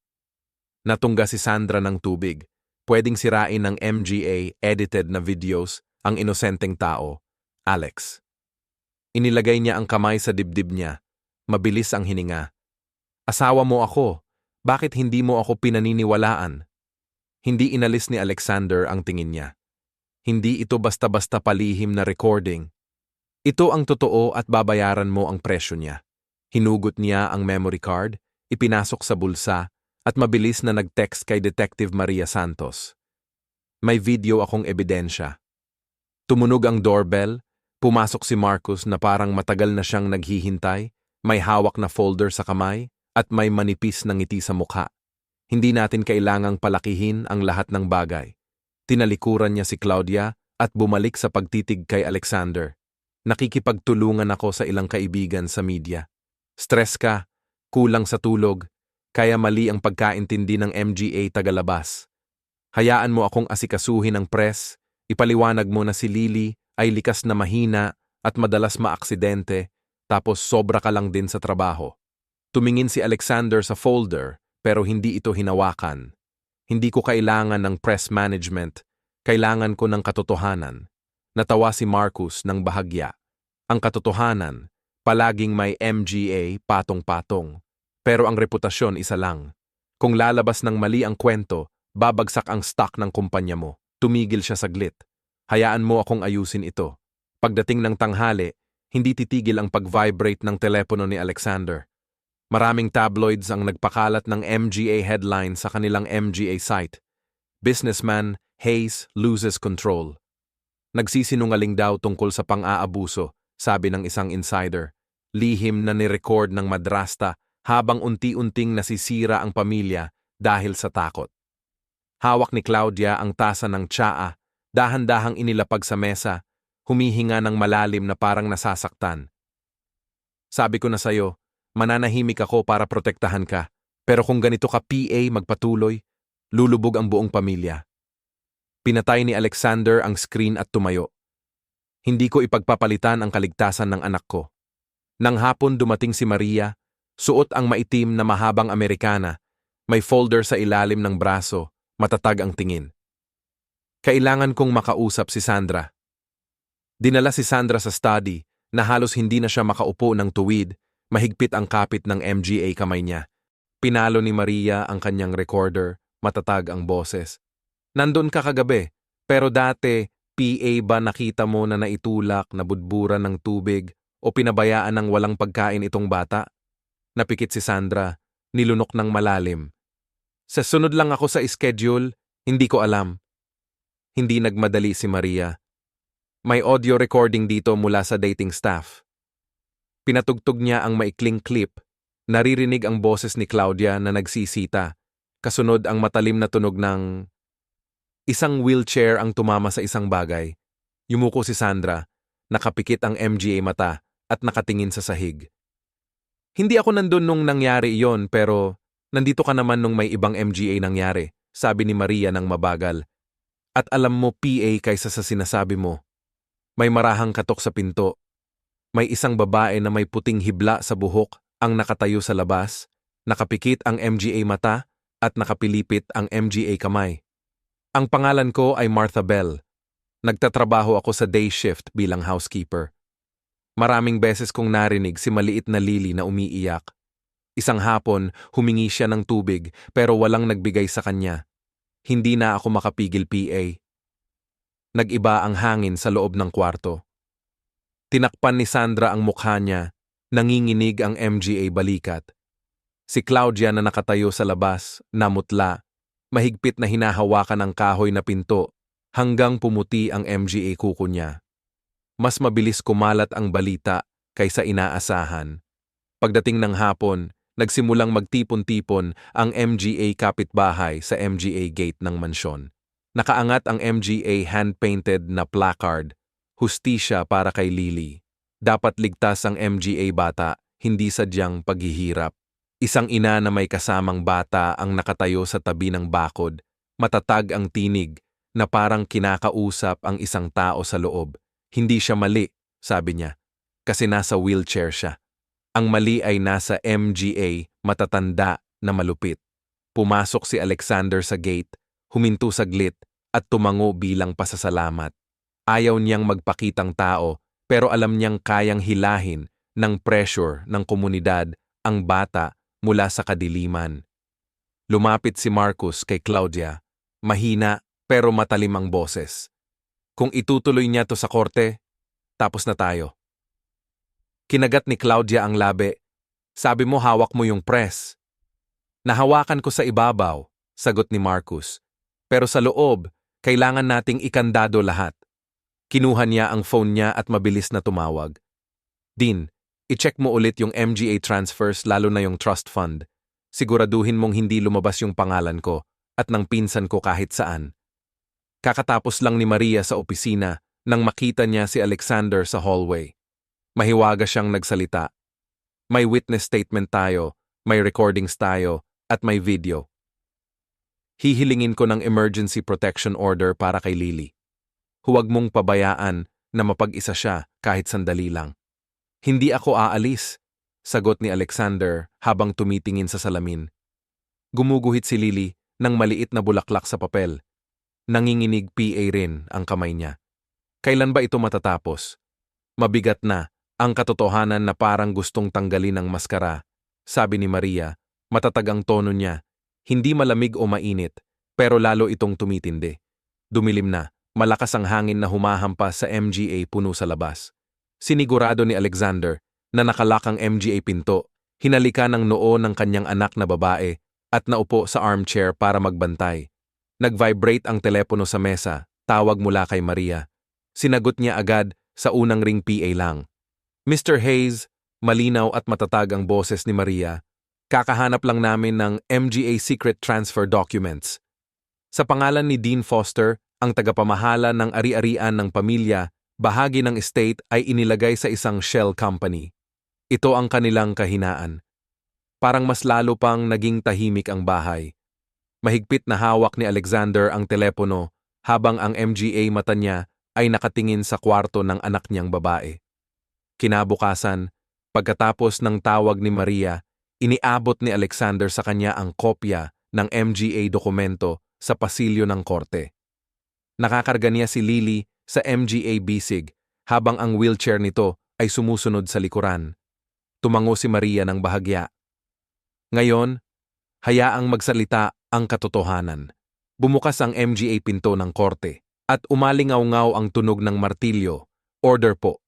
Natungga si Sandra ng tubig. Pwedeng sirain ng MGA edited na videos ang inosenteng tao, Alex. Inilagay niya ang kamay sa dibdib niya. Mabilis ang hininga. Asawa mo ako. Bakit hindi mo ako pinaniniwalaan? Hindi inalis ni Alexander ang tingin niya. Hindi ito basta-basta palihim na recording. Ito ang totoo at babayaran mo ang presyo niya. Hinugot niya ang memory card, ipinasok sa bulsa, at mabilis na nag-text kay Detective Maria Santos. May video akong ebidensya. Tumunog ang doorbell, pumasok si Marcus na parang matagal na siyang naghihintay, may hawak na folder sa kamay, at may manipis na ngiti sa mukha. Hindi natin kailangang palakihin ang lahat ng bagay. Tinalikuran niya si Claudia at bumalik sa pagtitig kay Alexander. Nakikipagtulungan ako sa ilang kaibigan sa media. Stress ka, kulang sa tulog, kaya mali ang pagkaintindi ng MGA tagalabas. Hayaan mo akong asikasuhin ang press, ipaliwanag mo na si Lily ay likas na mahina at madalas maaksidente, tapos sobra ka lang din sa trabaho. Tumingin si Alexander sa folder pero hindi ito hinawakan. Hindi ko kailangan ng press management, kailangan ko ng katotohanan. Natawa si Marcus ng bahagya. Ang katotohanan, palaging may MGA patong-patong. Pero ang reputasyon isa lang. Kung lalabas ng mali ang kwento, babagsak ang stock ng kumpanya mo. Tumigil siya saglit. Hayaan mo akong ayusin ito. Pagdating ng tanghali, hindi titigil ang pag-vibrate ng telepono ni Alexander. Maraming tabloids ang nagpakalat ng MGA headline sa kanilang MGA site. Businessman, Hayes loses control. Nagsisinungaling daw tungkol sa pang-aabuso, sabi ng isang insider. Lihim na nirecord ng madrasta habang unti-unting nasisira ang pamilya dahil sa takot. Hawak ni Claudia ang tasa ng tsaa, dahan-dahang inilapag sa mesa, humihinga ng malalim na parang nasasaktan. Sabi ko na sayo, mananahimik ako para protektahan ka, pero kung ganito ka PA magpatuloy, lulubog ang buong pamilya. Pinatay ni Alexander ang screen at tumayo. Hindi ko ipagpapalitan ang kaligtasan ng anak ko. Nang hapon dumating si Maria, suot ang maitim na mahabang Amerikana, may folder sa ilalim ng braso, matatag ang tingin. Kailangan kong makausap si Sandra. Dinala si Sandra sa study na halos hindi na siya makaupo ng tuwid, mahigpit ang kapit ng MGA kamay niya. Pinalo ni Maria ang kanyang recorder, matatag ang boses. Nandun ka kagabi, pero dati, PA ba nakita mo na naitulak, nabudburan ng tubig, o pinabayaan ng walang pagkain itong bata? Napikit si Sandra, nilunok ng malalim. Sa sunod lang ako sa schedule, hindi ko alam. Hindi nagmadali si Maria. May audio recording dito mula sa dating staff. Pinatugtog niya ang maikling clip, naririnig ang boses ni Claudia na nagsisita, kasunod ang matalim na tunog ng isang wheelchair ang tumama sa isang bagay. Yumuko si Sandra, nakapikit ang MGA mata at nakatingin sa sahig. Hindi ako nandun nung nangyari iyon pero nandito ka naman nung may ibang MGA nangyari, sabi ni Maria ng mabagal. At alam mo PA kaysa sa sinasabi mo. May marahang katok sa pinto. May isang babae na may puting hibla sa buhok ang nakatayo sa labas, nakapikit ang MGA mata at nakapilipit ang MGA kamay. Ang pangalan ko ay Martha Bell. Nagtatrabaho ako sa day shift bilang housekeeper. Maraming beses kong narinig si maliit na Lily na umiiyak. Isang hapon, humingi siya ng tubig pero walang nagbigay sa kanya. Hindi na ako makapigil PA. Nag-iba ang hangin sa loob ng kwarto. Tinakpan ni Sandra ang mukha niya, nanginginig ang MGA balikat. Si Claudia na nakatayo sa labas, namutla, mahigpit na hinahawakan ang kahoy na pinto hanggang pumuti ang MGA kuko niya. Mas mabilis kumalat ang balita kaysa inaasahan. Pagdating ng hapon, nagsimulang magtipon-tipon ang MGA kapitbahay sa MGA gate ng mansyon. Nakaangat ang MGA hand-painted na placard, hustisya para kay Lily. Dapat ligtas ang MGA bata, hindi sadyang paghihirap. Isang ina na may kasamang bata ang nakatayo sa tabi ng bakod, matatag ang tinig na parang kinakausap ang isang tao sa loob. Hindi siya mali, sabi niya, kasi nasa wheelchair siya. Ang mali ay nasa MGA, matatanda na malupit. Pumasok si Alexander sa gate, huminto saglit at tumango bilang pasasalamat. Ayaw niyang magpakitang tao pero alam niyang kayang hilahin ng pressure ng komunidad ang bata mula sa kadiliman. Lumapit si Marcus kay Claudia, mahina pero matalim ang boses. Kung itutuloy niya to sa korte, tapos na tayo. Kinagat ni Claudia ang labi. Sabi mo hawak mo yung press. Nahawakan ko sa ibabaw, sagot ni Marcus. Pero sa loob, kailangan nating ikandado lahat. Kinuha niya ang phone niya at mabilis na tumawag. Dean, i-check mo ulit yung MGA transfers lalo na yung trust fund. Siguraduhin mong hindi lumabas yung pangalan ko at ng pinsan ko kahit saan. Kakatapos lang ni Maria sa opisina nang makita niya si Alexander sa hallway. Mahiwaga siyang nagsalita. May witness statement tayo, may recordings tayo, at may video. Hihilingin ko ng emergency protection order para kay Lily. Huwag mong pabayaan na mapag-isa siya kahit sandali lang. Hindi ako aalis, sagot ni Alexander habang tumitingin sa salamin. Gumuguhit si Lily ng maliit na bulaklak sa papel. Nanginginig PA rin ang kamay niya. Kailan ba ito matatapos? Mabigat na ang katotohanan na parang gustong tanggalin ng maskara, sabi ni Maria, matatag ang tono niya. Hindi malamig o mainit, pero lalo itong tumitindi. Dumilim na, malakas ang hangin na humahampas sa MGA puno sa labas. Sinigurado ni Alexander na nakalak ang MGA pinto, hinalika ng noo ng kanyang anak na babae at naupo sa armchair para magbantay. Nag-vibrate ang telepono sa mesa, tawag mula kay Maria. Sinagot niya agad sa unang ring PA lang. Mr. Hayes, malinaw at matatag ang boses ni Maria. Kakahanap lang namin ng MGA secret transfer documents. Sa pangalan ni Dean Foster, ang tagapamahala ng ari-arian ng pamilya, bahagi ng estate ay inilagay sa isang shell company. Ito ang kanilang kahinaan. Parang mas lalo pang naging tahimik ang bahay. Mahigpit na hawak ni Alexander ang telepono habang ang MGA mata niya ay nakatingin sa kwarto ng anak niyang babae. Kinabukasan, pagkatapos ng tawag ni Maria, iniabot ni Alexander sa kanya ang kopya ng MGA dokumento sa pasilyo ng korte. Nakakarga niya si Lily sa MGA bisig habang ang wheelchair nito ay sumusunod sa likuran. Tumango si Maria ng bahagya. Ngayon, hayaang magsalita ang katotohanan. Bumukas ang MGA pinto ng korte at umalingaw-ngaw ang tunog ng martilyo. Order po.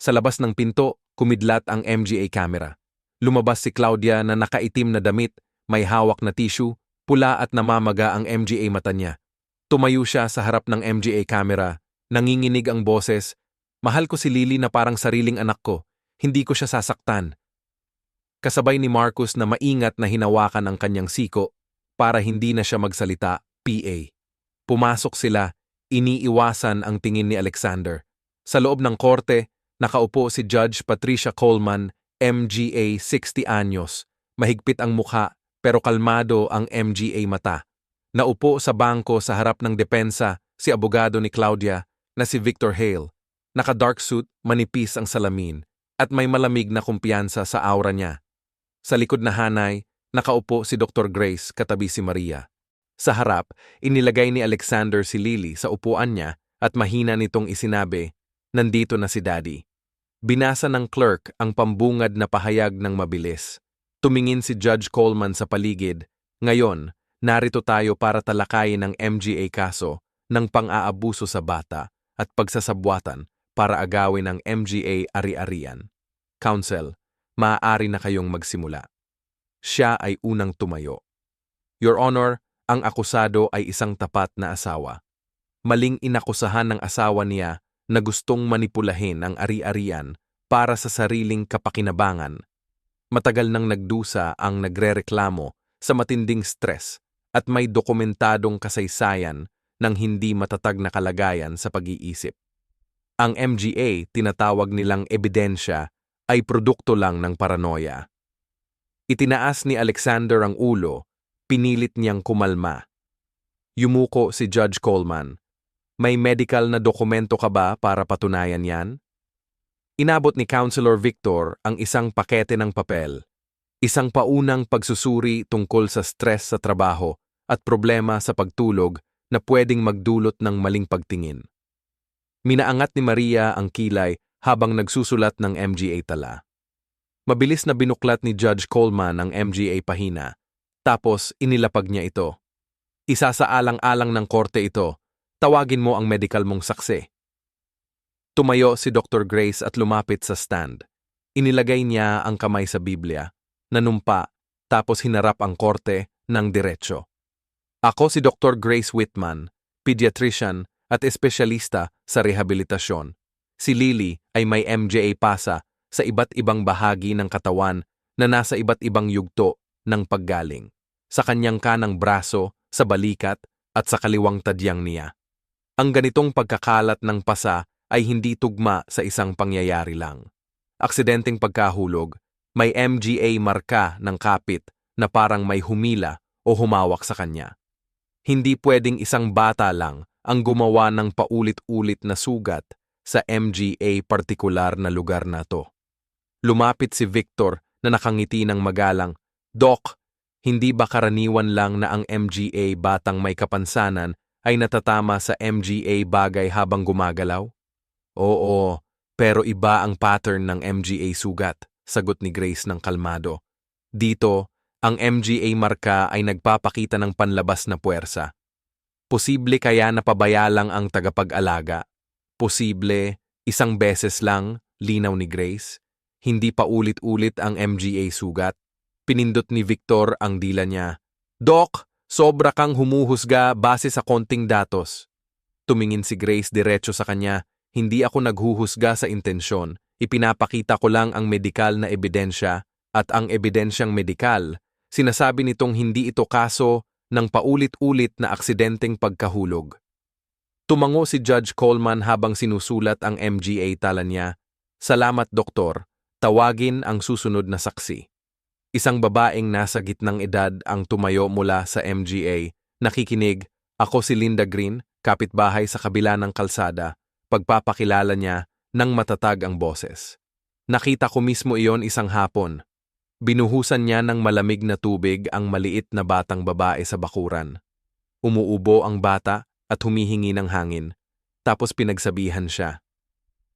Sa labas ng pinto, kumidlat ang MGA camera. Lumabas si Claudia na nakaitim na damit, may hawak na tissue, pula at namamaga ang MGA mata niya. Tumayo siya sa harap ng MGA camera, nanginginig ang boses, "Mahal ko si Lily na parang sariling anak ko, hindi ko siya sasaktan." Kasabay ni Marcus na maingat na hinawakan ang kanyang siko para hindi na siya magsalita, PA. Pumasok sila, iniiwasan ang tingin ni Alexander. Sa loob ng korte, nakaupo si Judge Patricia Coleman, MGA 60 anyos, mahigpit ang mukha pero kalmado ang MGA mata. Naupo sa bangko sa harap ng depensa si abogado ni Claudia na si Victor Hale. Naka-dark suit, manipis ang salamin at may malamig na kumpiyansa sa aura niya. Sa likod na hanay, nakaupo si Dr. Grace katabi si Maria. Sa harap, inilagay ni Alexander si Lily sa upuan niya at mahina nitong isinabi, "Nandito na si Daddy." Binasa ng clerk ang pambungad na pahayag ng mabilis. Tumingin si Judge Coleman sa paligid. Ngayon, narito tayo para talakayin ang MGA kaso ng pang-aabuso sa bata at pagsasabwatan para agawin ang MGA ari-arian. Counsel, maaari na kayong magsimula. Siya ay unang tumayo. Your Honor, ang akusado ay isang tapat na asawa. Maling inakusahan ng asawa niya na gustong manipulahin ang ari-arian para sa sariling kapakinabangan. Matagal nang nagdusa ang nagrereklamo sa matinding stress at may dokumentadong kasaysayan ng hindi matatag na kalagayan sa pag-iisip. Ang MGA, tinatawag nilang ebidensya, ay produkto lang ng paranoia. Itinaas ni Alexander ang ulo, pinilit niyang kumalma. Yumuko si Judge Coleman. May medical na dokumento ka ba para patunayan yan? Inabot ni Counselor Victor ang isang pakete ng papel. Isang paunang pagsusuri tungkol sa stress sa trabaho at problema sa pagtulog na pwedeng magdulot ng maling pagtingin. Minaangat ni Maria ang kilay habang nagsusulat ng MGA tala. Mabilis na binuklat ni Judge Coleman ang MGA pahina, tapos inilapag niya ito. Isa sa alang-alang ng korte ito, tawagin mo ang medical mong saksi. Tumayo si Dr. Grace at lumapit sa stand. Inilagay niya ang kamay sa Biblia, nanumpa, tapos hinarap ang korte ng diretsyo. Ako si Dr. Grace Whitman, pediatrician at espesyalista sa rehabilitasyon. Si Lily ay may MGA pasa sa iba't ibang bahagi ng katawan na nasa iba't ibang yugto ng paggaling. Sa kanyang kanang braso, sa balikat, at sa kaliwang tadyang niya. Ang ganitong pagkakalat ng pasa ay hindi tugma sa isang pangyayari lang. Aksidenteng pagkahulog, may MGA marka ng kapit na parang may humila o humawak sa kanya. Hindi pwedeng isang bata lang ang gumawa ng paulit-ulit na sugat sa MGA partikular na lugar na to. Lumapit si Victor na nakangiti ng magalang, "Doc, hindi ba karaniwan lang na ang MGA batang may kapansanan ay natatama sa MGA bagay habang gumagalaw?" "Oo, pero iba ang pattern ng MGA sugat," sagot ni Grace ng kalmado. "Dito, ang MGA marka ay nagpapakita ng panlabas na puwersa. Posible kaya napabaya lang ang tagapag-alaga? Posible, isang beses lang," linaw ni Grace. "Hindi pa ulit-ulit ang MGA sugat." Pinindot ni Victor ang dila niya. "Doc, sobra kang humuhusga base sa konting datos." Tumingin si Grace diretso sa kanya. "Hindi ako naghuhusga sa intensyon. Ipinapakita ko lang ang medikal na ebidensya at ang ebidensyang medikal. Sinasabi nitong hindi ito kaso ng paulit-ulit na aksidenteng pagkahulog." Tumango si Judge Coleman habang sinusulat ang MGA tala niya. "Salamat, Doktor. Tawagin ang susunod na saksi." Isang babaeng nasa gitnang edad ang tumayo mula sa MGA. Nakikinig, "Ako si Linda Green, kapitbahay sa kabila ng kalsada." Pagpapakilala niya nang matatag ang boses. "Nakita ko mismo iyon isang hapon." Binuhusan niya ng malamig na tubig ang maliit na batang babae sa bakuran. Umuubo ang bata at humihingi ng hangin. Tapos pinagsabihan siya.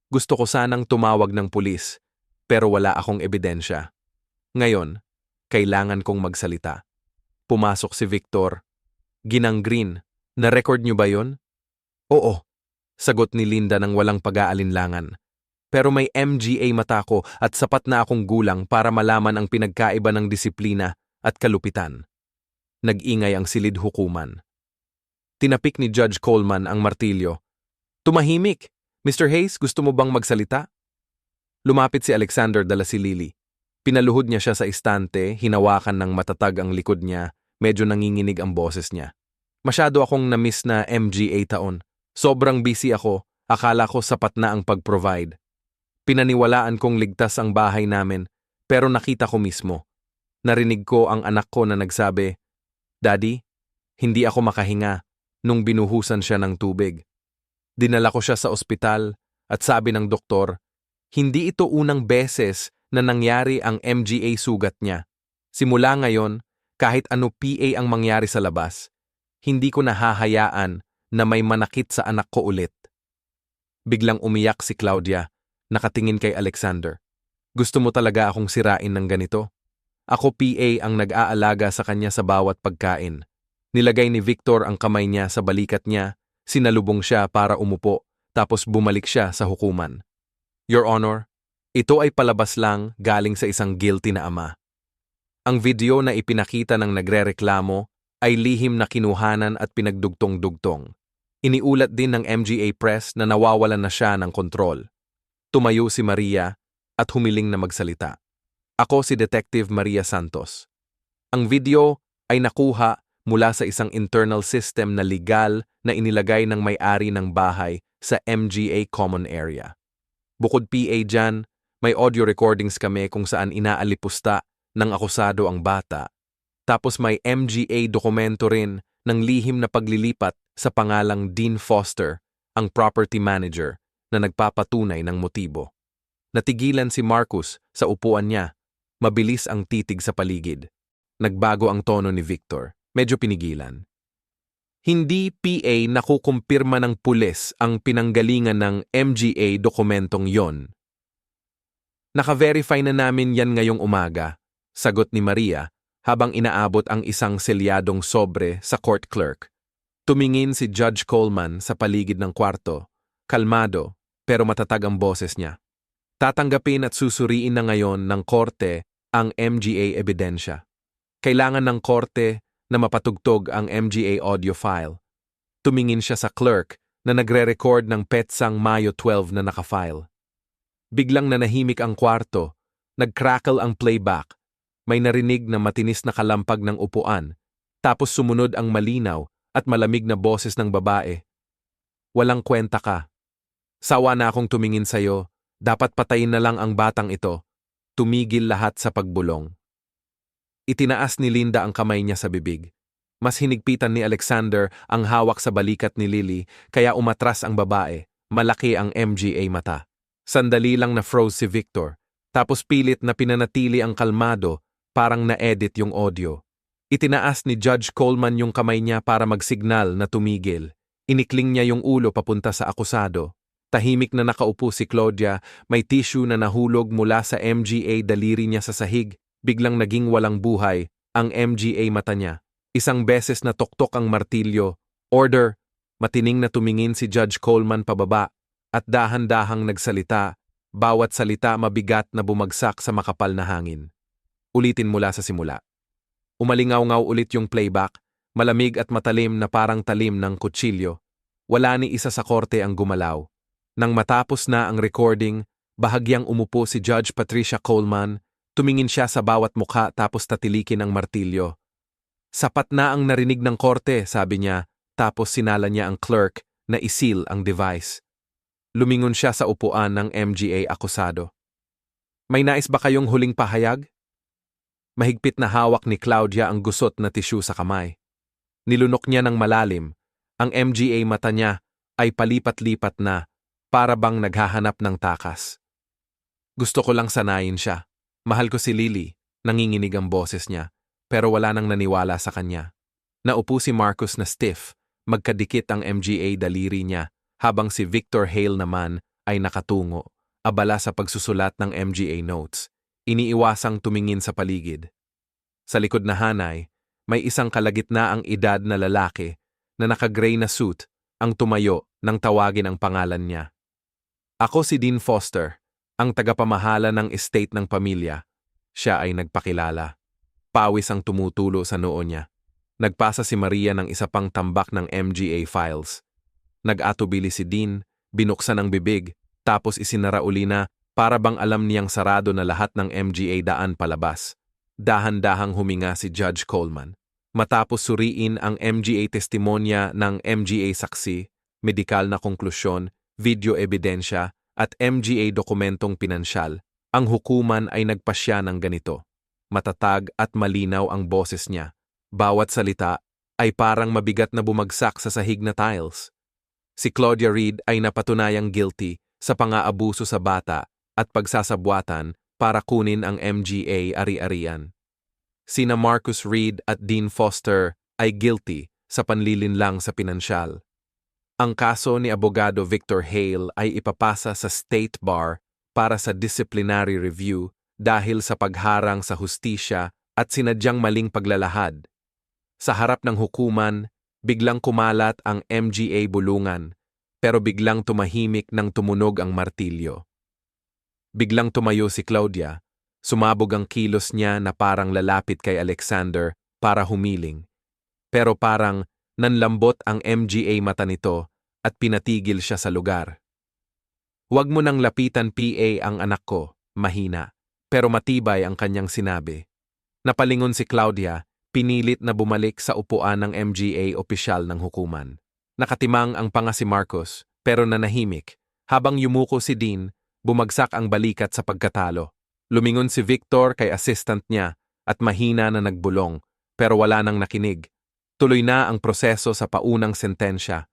"Gusto ko sanang tumawag ng pulis, pero wala akong ebidensya. Ngayon, kailangan kong magsalita." Pumasok si Victor. "Ginang Green, na-record niyo ba yon?" "Oo," sagot ni Linda ng walang pag-aalinlangan. "Pero may MGA mata ko at sapat na akong gulang para malaman ang pinagkaiba ng disiplina at kalupitan." Nag-ingay ang silid hukuman. Tinapik ni Judge Coleman ang martilyo. "Tumahimik! Mr. Hayes, gusto mo bang magsalita?" Lumapit si Alexander Dalasilili. Pinaluhod niya siya sa istante, hinawakan ng matatag ang likod niya, medyo nanginginig ang boses niya. "Masyado akong na-miss na MGA taon. Sobrang busy ako, akala ko sapat na ang pag-provide. Pinaniwalaan kong ligtas ang bahay namin, pero nakita ko mismo. Narinig ko ang anak ko na nagsabi, 'Daddy, hindi ako makahinga,' nung binuhusan siya ng tubig. Dinala ko siya sa ospital at sabi ng doktor, hindi ito unang beses na nangyari ang MGA sugat niya. Simula ngayon, kahit ano PA ang mangyari sa labas, hindi ko nahahayaan na may manakit sa anak ko ulit." Biglang umiyak si Claudia, nakatingin kay Alexander. "Gusto mo talaga akong sirain ng ganito? Ako PA ang nag-aalaga sa kanya sa bawat pagkain." Nilagay ni Victor ang kamay niya sa balikat niya, sinalubong siya para umupo, tapos bumalik siya sa hukuman. "Your Honor, ito ay palabas lang galing sa isang guilty na ama. Ang video na ipinakita ng nagrereklamo ay lihim na kinuhanan at pinagdugtong-dugtong. Iniulat din ng MGA Press na nawawalan na siya ng kontrol." Tumayo si Maria at humiling na magsalita. "Ako si Detective Maria Santos. Ang video ay nakuha mula sa isang internal system na legal na inilagay ng may-ari ng bahay sa MGA Common Area. Bukod PA dyan, may audio recordings kami kung saan inaalipusta ng akusado ang bata. Tapos may MGA dokumento rin ng lihim na paglilipat sa pangalang Dean Foster, ang property manager, na nagpapatunay ng motibo." Natigilan si Marcus sa upuan niya. Mabilis ang titig sa paligid. Nagbago ang tono ni Victor. Medyo pinigilan. "Hindi PA nakukumpirma ng pulis ang pinanggalingan ng MGA dokumentong yon. Naka-verify na namin yan ngayong umaga," sagot ni Maria habang inaabot ang isang selyadong sobre sa court clerk. Tumingin si Judge Coleman sa paligid ng kwarto. Kalmado, pero matatag ang boses niya. "Tatanggapin at susuriin na ngayon ng korte ang MGA ebidensya. Kailangan ng korte na mapatugtog ang MGA audio file." Tumingin siya sa clerk na nagre-record ng petsang Mayo 12 na nakafile. Biglang nanahimik ang kwarto. Nag-crackle ang playback. May narinig na matinis na kalampag ng upuan. Tapos sumunod ang malinaw at malamig na boses ng babae. "Walang kwenta ka. Sawa na akong tumingin sa'yo. Dapat patayin na lang ang batang ito. Tumigil lahat sa pagbulong." Itinaas ni Linda ang kamay niya sa bibig. Mas hinigpitan ni Alexander ang hawak sa balikat ni Lily kaya umatras ang babae. Malaki ang MGA mata. Sandali lang na froze si Victor. Tapos pilit na pinanatili ang kalmado, parang na-edit yung audio. Itinaas ni Judge Coleman yung kamay niya para magsignal na tumigil. Inikling niya yung ulo papunta sa akusado. Tahimik na nakaupo si Claudia, may tissue na nahulog mula sa MGA daliri niya sa sahig. Biglang naging walang buhay ang MGA mata niya. Isang beses na tuktok ang martilyo. Order! Matining na tumingin si Judge Coleman pababa at dahan-dahang nagsalita. Bawat salita mabigat na bumagsak sa makapal na hangin. Ulitin mula sa simula. Umalingaw-ngaw ulit yung playback, malamig at matalim na parang talim ng kutsilyo. Wala ni isa sa korte ang gumalaw. Nang matapos na ang recording, bahagyang umupo si Judge Patricia Coleman, tumingin siya sa bawat mukha tapos tatilikin ang martilyo. Sapat na ang narinig ng korte, sabi niya, tapos sinala niya ang clerk na isil ang device. Lumingon siya sa upuan ng MGA akusado. May nais ba kayong huling pahayag? Mahigpit na hawak ni Claudia ang gusot na tissue sa kamay. Nilunok niya ng malalim. Ang MGA mata niya ay palipat-lipat na, para bang naghahanap ng takas. Gusto ko lang sanayin siya. Mahal ko si Lily, nanginginig ang boses niya, pero wala nang naniwala sa kanya. Naupo si Marcus na stiff, magkadikit ang MGA daliri niya, habang si Victor Hale naman ay nakatungo, abala sa pagsusulat ng MGA notes. Iniiwasang tumingin sa paligid. Sa likod na hanay, may isang kalagitnaang edad na lalaki na naka-gray na suit ang tumayo nang tawagin ang pangalan niya. Ako si Dean Foster, ang tagapamahala ng estate ng pamilya. Siya ay nagpakilala. Pawis ang tumutulo sa noo niya. Nagpasa si Maria ng isa pang tambak ng MGA files. Nag-atubili si Dean, binuksan ang bibig, tapos isinara uli na para bang alam niyang sarado na lahat ng MGA daan palabas. Dahan-dahang huminga si Judge Coleman. Matapos suriin ang MGA testimonya ng MGA saksi, medikal na konklusyon, video ebidensya, at MGA dokumentong pinansyal, ang hukuman ay nagpasya ng ganito. Matatag at malinaw ang boses niya. Bawat salita ay parang mabigat na bumagsak sa sahig na tiles. Si Claudia Reed ay napatunayang guilty sa pang-aabuso sa bata at pagsasabwatan para kunin ang MGA ari-arian. Sina Marcus Reed at Dean Foster ay guilty sa panlilinlang sa pinansyal. Ang kaso ni Abogado Victor Hale ay ipapasa sa State Bar para sa disciplinary review dahil sa pagharang sa hustisya at sinadyang maling paglalahad. Sa harap ng hukuman, biglang kumalat ang MGA bulungan, pero biglang tumahimik nang tumunog ang martilyo. Biglang tumayo si Claudia, sumabog ang kilos niya na parang lalapit kay Alexander para humiling. Pero parang nanlambot ang MGA mata nito at pinatigil siya sa lugar. Huwag mo nang lapitan PA ang anak ko, mahina, pero matibay ang kanyang sinabi. Napalingon si Claudia, pinilit na bumalik sa upuan ng MGA opisyal ng hukuman. Nakatimang ang panga si Marcos, pero nanahimik. Habang yumuko si Dean, bumagsak ang balikat sa pagkatalo. Lumingon si Victor kay assistant niya at mahina na nagbulong, pero wala nang nakinig. Tuloy na ang proseso sa paunang sentensya.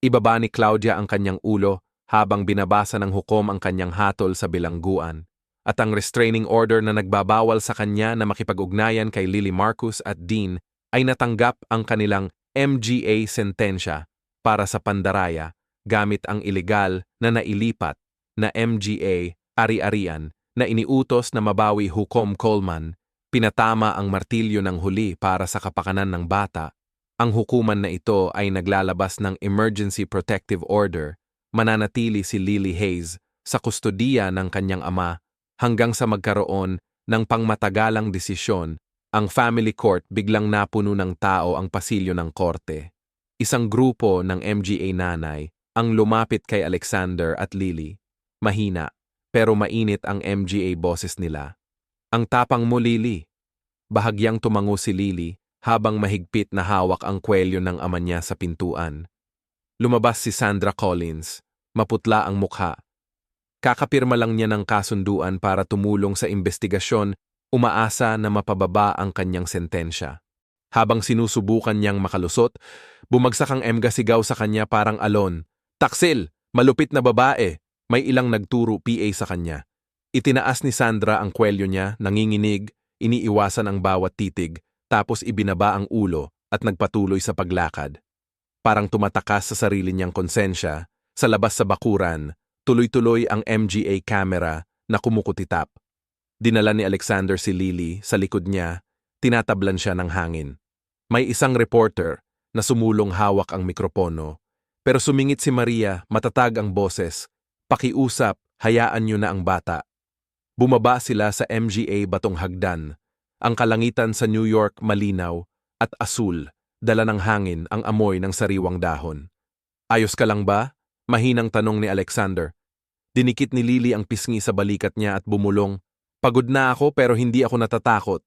Ibaba ni Claudia ang kanyang ulo habang binabasa ng hukom ang kanyang hatol sa bilangguan. At ang restraining order na nagbabawal sa kanya na makipag-ugnayan kay Lily Marcus at Dean ay natanggap ang kanilang MGA sentensya para sa pandaraya gamit ang ilegal na nailipat na MGA ari-arian na iniutos na mabawi hukom Coleman, pinatama ang martilyo ng huli para sa kapakanan ng bata. Ang hukuman na ito ay naglalabas ng Emergency Protective Order, mananatili si Lily Hayes sa kustodiya ng kanyang ama hanggang sa magkaroon ng pangmatagalang desisyon. Ang family court biglang napuno ng tao ang pasilyo ng korte. Isang grupo ng MGA nanay ang lumapit kay Alexander at Lily. Mahina, pero mainit ang MGA boses nila. Ang tapang mo, Lily. Bahagyang tumango si Lily habang mahigpit na hawak ang kwelyo ng ama niya sa pintuan. Lumabas si Sandra Collins, maputla ang mukha. Kakapirma lang niya ng kasunduan para tumulong sa investigasyon umaasa na mapababa ang kanyang sentensya. Habang sinusubukan niyang makalusot, bumagsak ang Emga sigaw sa kanya parang alon. "Taksil! Malupit na babae!" May ilang nagturo PA sa kanya. Itinaas ni Sandra ang kwelyo niya, nanginginig, iniiwasan ang bawat titig, tapos ibinaba ang ulo at nagpatuloy sa paglakad. Parang tumatakas sa sarili niyang konsensya, sa labas sa bakuran, tuloy-tuloy ang MGA camera na kumukutitap. Dinala ni Alexander si Lily sa likod niya, tinatablan siya ng hangin. May isang reporter na sumulong hawak ang mikropono, pero sumingit si Maria, matatag ang boses. "Pakiusap, hayaan niyo na ang bata." Bumaba sila sa MGA Batong Hagdan. Ang kalangitan sa New York malinaw at asul, dala ng hangin ang amoy ng sariwang dahon. "Ayos ka lang ba?" Mahinang tanong ni Alexander. Dinikit ni Lily ang pisngi sa balikat niya at bumulong, "Pagod na ako pero hindi ako natatakot."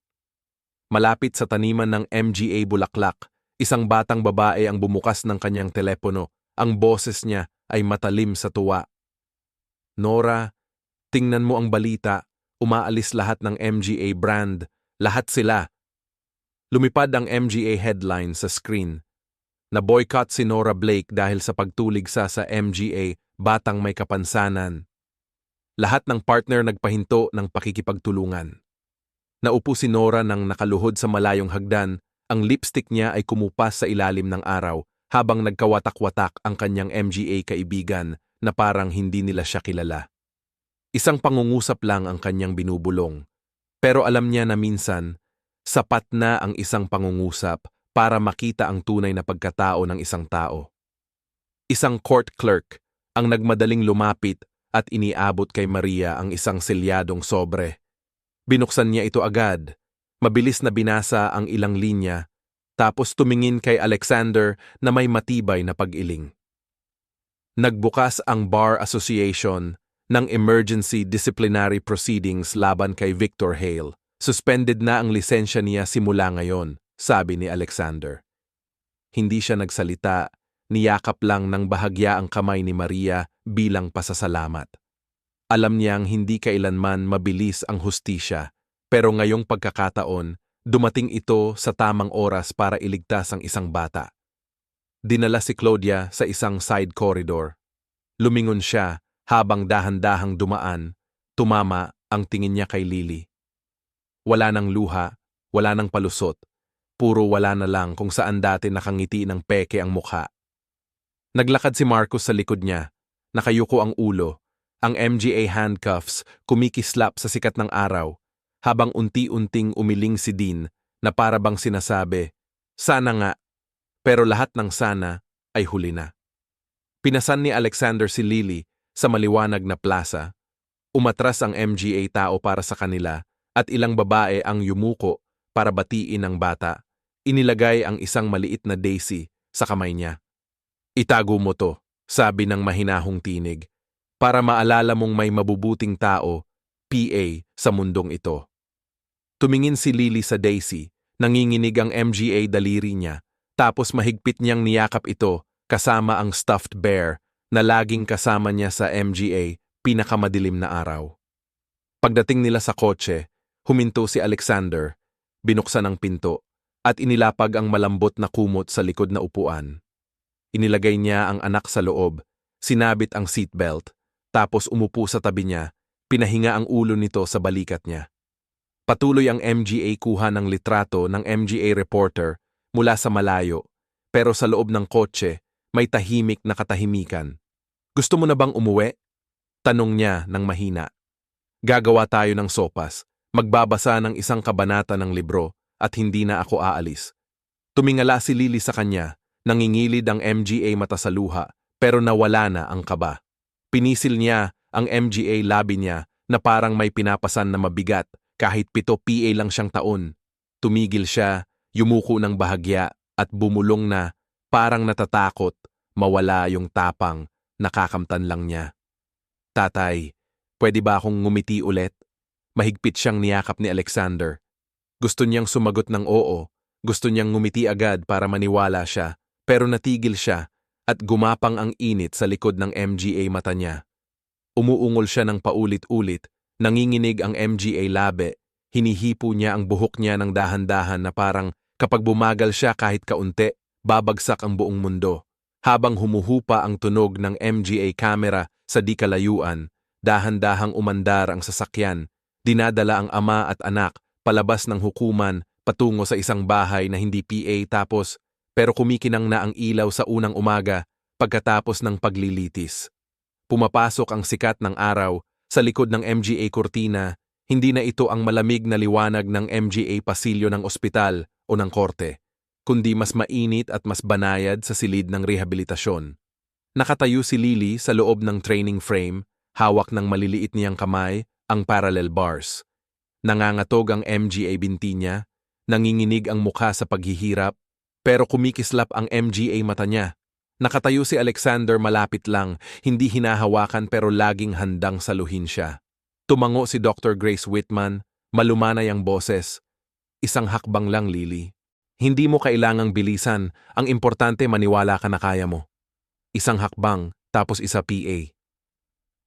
Malapit sa taniman ng MGA Bulaklak, isang batang babae ang bumukas ng kanyang telepono. Ang boses niya ay matalim sa tuwa. "Nora, tingnan mo ang balita, umaalis lahat ng MGA brand, lahat sila." Lumipad ang MGA headline sa screen. Na-boycott si Nora Blake dahil sa pagtulig sa MGA, batang may kapansanan. Lahat ng partner nagpahinto ng pakikipagtulungan. Naupo si Nora nang nakaluhod sa malayong hagdan, ang lipstick niya ay kumupas sa ilalim ng araw habang nagkawatak-watak ang kanyang MGA kaibigan na parang hindi nila siya kilala. Isang pangungusap lang ang kanyang binubulong. Pero alam niya na minsan, sapat na ang isang pangungusap para makita ang tunay na pagkatao ng isang tao. Isang court clerk ang nagmadaling lumapit at iniabot kay Maria ang isang selyadong sobre. Binuksan niya ito agad, mabilis na binasa ang ilang linya, tapos tumingin kay Alexander na may matibay na pag-iling. Nagbukas ang Bar Association ng emergency disciplinary proceedings laban kay Victor Hale. Suspended na ang lisensya niya simula ngayon, sabi ni Alexander. Hindi siya nagsalita, niyakap lang ng bahagya ang kamay ni Maria bilang pasasalamat. Alam niyang hindi kailanman mabilis ang hustisya, pero ngayong pagkakataon, dumating ito sa tamang oras para iligtas ang isang bata. Dinala si Claudia sa isang side corridor. Lumingon siya habang dahan-dahang dumaan, tumama ang tingin niya kay Lily. Wala nang luha, wala nang palusot, puro wala na lang kung saan dati nakangiti ng peke ang mukha. Naglakad si Marcus sa likod niya, nakayuko ang ulo, ang MGA handcuffs kumikislap sa sikat ng araw, habang unti-unting umiling si Dean na para bang sinasabi, "Sana nga," pero lahat ng sana ay huli na. Pinasan ni Alexander si Lily sa maliwanag na plaza. Umatras ang MGA tao para sa kanila at ilang babae ang yumuko para batiin ang bata. Inilagay ang isang maliit na daisy sa kamay niya. "Itago mo to," sabi ng mahinahong tinig, "para maalala mong may mabubuting tao, PA, sa mundong ito." Tumingin si Lily sa daisy, nanginginig ang MGA daliri niya, tapos mahigpit niyang niyakap ito kasama ang stuffed bear na laging kasama niya sa MGA pinakamadilim na araw. Pagdating nila sa kotse, huminto si Alexander, binuksan ang pinto, at inilapag ang malambot na kumot sa likod na upuan. Inilagay niya ang anak sa loob, sinabit ang seatbelt, tapos umupo sa tabi niya, pinahinga ang ulo nito sa balikat niya. Patuloy ang MGA kuha ng litrato ng MGA reporter mula sa malayo, pero sa loob ng kotse, may tahimik na katahimikan. "Gusto mo na bang umuwi?" Tanong niya ng mahina. "Gagawa tayo ng sopas, magbabasa ng isang kabanata ng libro, at hindi na ako aalis." Tumingala si Lily sa kanya, nangingilid ang MGA mata sa luha, pero nawala na ang kaba. Pinisil niya ang MGA labi niya na parang may pinapasan na mabigat kahit 7 PA lang siyang taon. Tumigil siya, yumuko ng bahagya at bumulong na parang natatakot, mawala yung tapang, nakakamtan lang niya. "Tatay, pwede ba akong ngumiti ulit?" Mahigpit siyang niyakap ni Alexander. Gusto niyang sumagot ng oo, gusto niyang ngumiti agad para maniwala siya, pero natigil siya at gumapang ang init sa likod ng MGA mata niya. Umuungol siya ng paulit-ulit, nanginginig ang MGA labi, Hinihipo niya ang buhok niya ng dahan-dahan na parang kapag bumagal siya kahit kaunti, babagsak ang buong mundo. Habang humuhupa ang tunog ng MGA camera sa di kalayuan, dahan-dahang umandar ang sasakyan. Dinadala ang ama at anak palabas ng hukuman patungo sa isang bahay na hindi PA pero kumikinang na ang ilaw sa unang umaga pagkatapos ng paglilitis. Pumapasok ang sikat ng araw sa likod ng MGA kurtina, hindi na ito ang malamig na liwanag ng MGA pasilyo ng ospital o ng korte, kundi mas mainit at mas banayad sa silid ng rehabilitasyon. Nakatayo si Lily sa loob ng training frame, hawak ng maliliit niyang kamay ang parallel bars. Nangangatog ang MGA binti niya, nanginginig ang mukha sa paghihirap, pero kumikislap ang MGA mata niya. Nakatayo si Alexander malapit lang, hindi hinahawakan pero laging handang saluhin siya. Tumango si Dr. Grace Whitman, malumanay ang boses. Isang hakbang lang, Lily. Hindi mo kailangang bilisan, ang importante maniwala ka na kaya mo. Isang hakbang, tapos isa PA.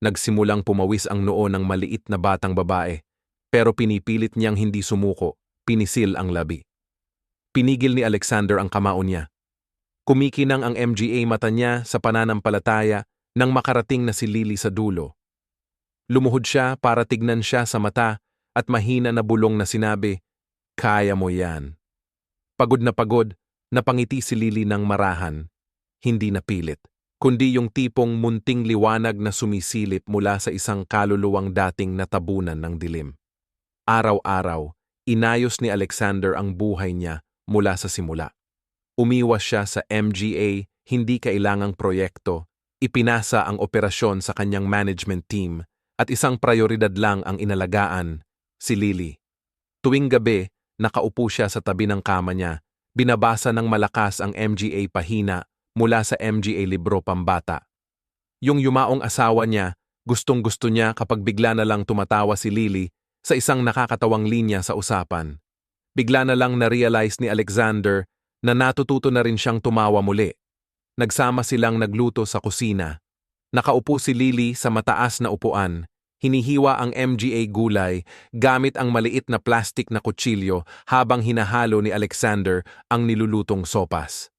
Nagsimulang pumawis ang noo ng maliit na batang babae, pero pinipilit niyang hindi sumuko, pinisil ang labi. Pinigil ni Alexander ang kamao niya. Kumikinang ang MGA mata niya sa pananampalataya nang makarating na si Lily sa dulo. Lumuhod siya para tignan siya sa mata at mahina na bulong na sinabi, "Kaya mo yan." Pagod, napangiti si Lily ng marahan. Hindi na pilit, kundi yung tipong munting liwanag na sumisilip mula sa isang kaluluwang dating natabunan ng dilim. Araw-araw, inayos ni Alexander ang buhay niya mula sa simula. Umiwas siya sa MGA, hindi kailangang proyekto, ipinasa ang operasyon sa kanyang management team at isang prioridad lang ang inalagaan, si Lily. Tuwing gabi, nakaupo siya sa tabi ng kama niya, binabasa ng malakas ang MGA pahina mula sa MGA libro pambata. Yung yumaong asawa niya, gustong-gusto niya kapag bigla na lang tumatawa si Lily sa isang nakakatawang linya sa usapan. Bigla na lang na-realize ni Alexander na natututo na rin siyang tumawa muli. Nagsama silang nagluto sa kusina. Nakaupo si Lily sa mataas na upuan, hinihiwa ang MGA gulay gamit ang maliit na plastik na kutsilyo habang hinahalo ni Alexander ang nilulutong sopas.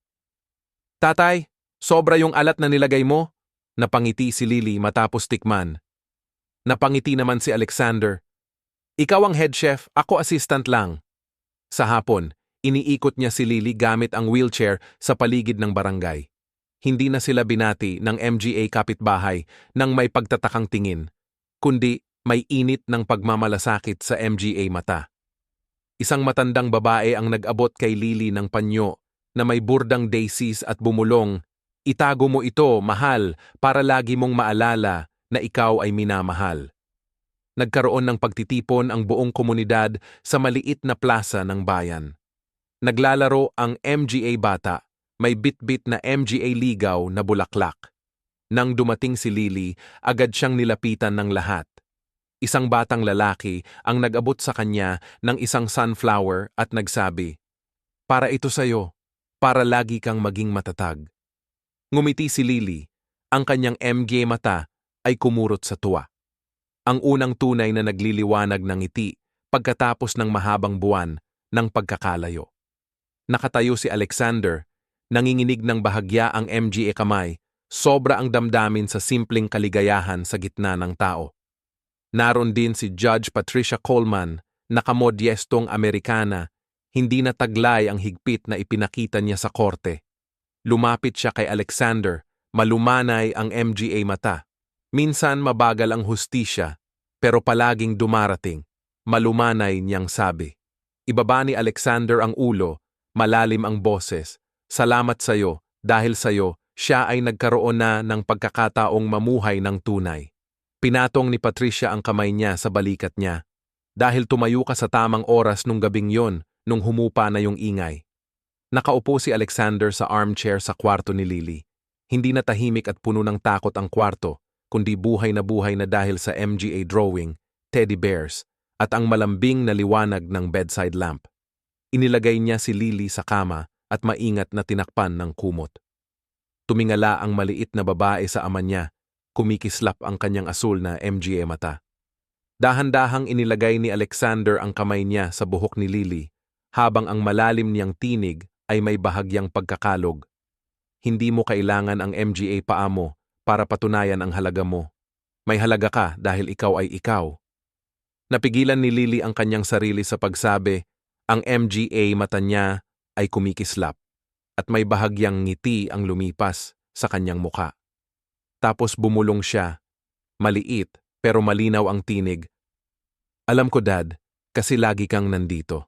"Tatay, sobra yung alat na nilagay mo?" Napangiti si Lily matapos tikman. Napangiti naman si Alexander. "Ikaw ang head chef, ako assistant lang." Sa hapon, iniikot niya si Lily gamit ang wheelchair sa paligid ng barangay. Hindi na sila binati ng MGA kapitbahay nang may pagtatakang tingin, kundi may init ng pagmamalasakit sa MGA mata. Isang matandang babae ang nag-abot kay Lily ng panyo na may burdang daisies at bumulong, "Itago mo ito, mahal, para lagi mong maalala na ikaw ay minamahal." Nagkaroon ng pagtitipon ang buong komunidad sa maliit na plaza ng bayan. Naglalaro ang MGA bata, may bit-bit na MGA ligaw na bulaklak. Nang dumating si Lily, agad siyang nilapitan ng lahat. Isang batang lalaki ang nag-abot sa kanya ng isang sunflower at nagsabi, "Para ito sa'yo, para lagi kang maging matatag." Ngumiti si Lily, ang kanyang MGA mata ay kumurot sa tuwa. Ang unang tunay na nagliliwanag ng ngiti pagkatapos ng mahabang buwan ng pagkakalayo. Nakatayo si Alexander, nanginginig ng bahagya ang MGA kamay, sobra ang damdamin sa simpleng kaligayahan sa gitna ng tao. Naroon din si Judge Patricia Coleman, nakamodyestong Amerikana, hindi na taglay ang higpit na ipinakita niya sa korte. Lumapit siya kay Alexander, malumanay ang MGA mata. Minsan mabagal ang hustisya, pero palaging dumarating, malumanay niyang sabi. Ibaba ni Alexander ang ulo, malalim ang boses. "Salamat sa'yo, dahil sa'yo, siya ay nagkaroon na ng pagkakataong mamuhay ng tunay." Pinatong ni Patricia ang kamay niya sa balikat niya. "Dahil tumayo ka sa tamang oras nung gabing yon, nung humupa na yung ingay." Nakaupo si Alexander sa armchair sa kwarto ni Lily. Hindi na tahimik at puno ng takot ang kwarto, kundi buhay na dahil sa MGA drawing, teddy bears, at ang malambing na liwanag ng bedside lamp. Inilagay niya si Lily sa kama at maingat na tinakpan ng kumot. Tumingala ang maliit na babae sa ama niya, kumikislap ang kanyang asul na MGA mata. Dahan-dahang inilagay ni Alexander ang kamay niya sa buhok ni Lily, habang ang malalim niyang tinig ay may bahagyang pagkakalog. Hindi mo kailangan ang MGA paa mo para patunayan ang halaga mo. May halaga ka dahil ikaw ay ikaw. Napigilan ni Lily ang kanyang sarili sa pagsabi, ang MGA mata niya ay kumikislap at may bahagyang ngiti ang lumipas sa kanyang muka. Tapos bumulong siya, maliit pero malinaw ang tinig. Alam ko, Dad, kasi lagi kang nandito.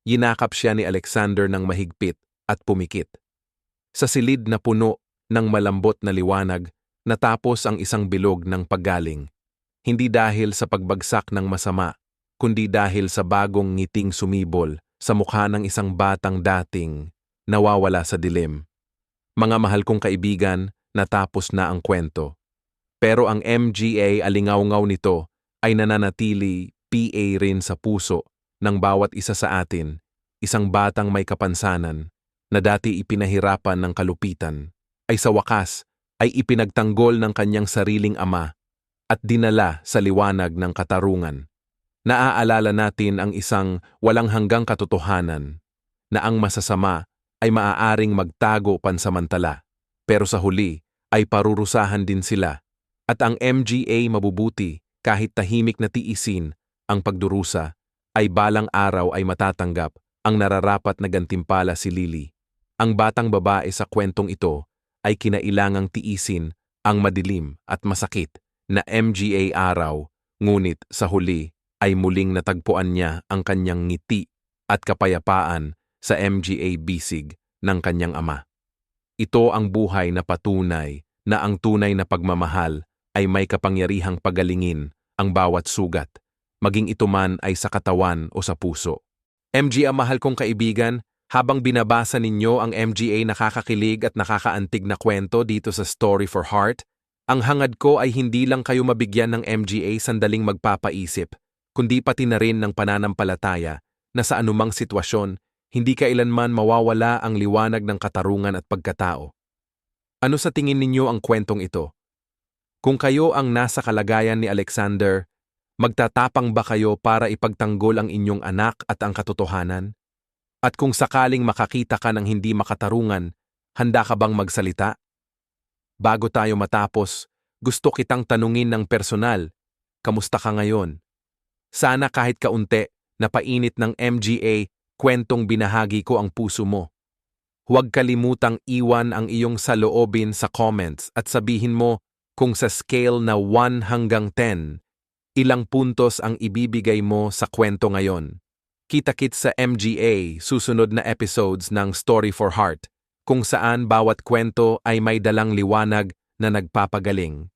Yinakap siya ni Alexander ng mahigpit at pumikit. Sa silid na puno ng malambot na liwanag, natapos ang isang bilog ng paggaling. Hindi dahil sa pagbagsak ng masama, kundi dahil sa bagong ngiting sumibol sa mukha ng isang batang dating nawawala sa dilim. Mga mahal kong kaibigan, natapos na ang kwento. Pero ang MGA alingaw-ngaw nito ay nananatili PA rin sa puso ng bawat isa sa atin, isang batang may kapansanan na dati ipinahirapan ng kalupitan, ay sa wakas ay ipinagtanggol ng kanyang sariling ama at dinala sa liwanag ng katarungan. Naaalala natin ang isang walang hanggang katotohanan na ang masasama ay maaaring magtago pansamantala, pero sa huli ay parurusahan din sila at ang MGA mabubuti kahit tahimik na tiisin ang pagdurusa ay balang araw ay matatanggap ang nararapat na gantimpala si Lily. Ang batang babae sa kwentong ito ay kinailangang tiisin ang madilim at masakit na MGA araw, ngunit sa huli ay muling natagpuan niya ang kanyang ngiti at kapayapaan sa MGA bisig ng kanyang ama. Ito ang buhay na patunay na ang tunay na pagmamahal ay may kapangyarihang pagalingin ang bawat sugat, maging ito man ay sa katawan o sa puso. MGA mahal kong kaibigan, habang binabasa ninyo ang MGA nakakakilig at nakakaantig na kwento dito sa Story for Heart, ang hangad ko ay hindi lang kayo mabigyan ng MGA sandaling magpapaisip, kundi pati na rin ng pananampalataya na sa anumang sitwasyon, hindi kailanman mawawala ang liwanag ng katarungan at pagkatao. Ano sa tingin ninyo ang kwentong ito? Kung kayo ang nasa kalagayan ni Alexander, magtatapang ba kayo para ipagtanggol ang inyong anak at ang katotohanan? At kung sakaling makakita ka ng hindi makatarungan, handa ka bang magsalita? Bago tayo matapos, gusto kitang tanungin ng personal, kamusta ka ngayon? Sana kahit kaunti, napainit ng MGA, kwentong binahagi ko ang puso mo. Huwag kalimutang iwan ang iyong saloobin sa comments at sabihin mo kung sa scale na 1 hanggang 10, ilang puntos ang ibibigay mo sa kwento ngayon. Kita-kits sa MGA susunod na episodes ng Story for Heart, kung saan bawat kwento ay may dalang liwanag na nagpapagaling.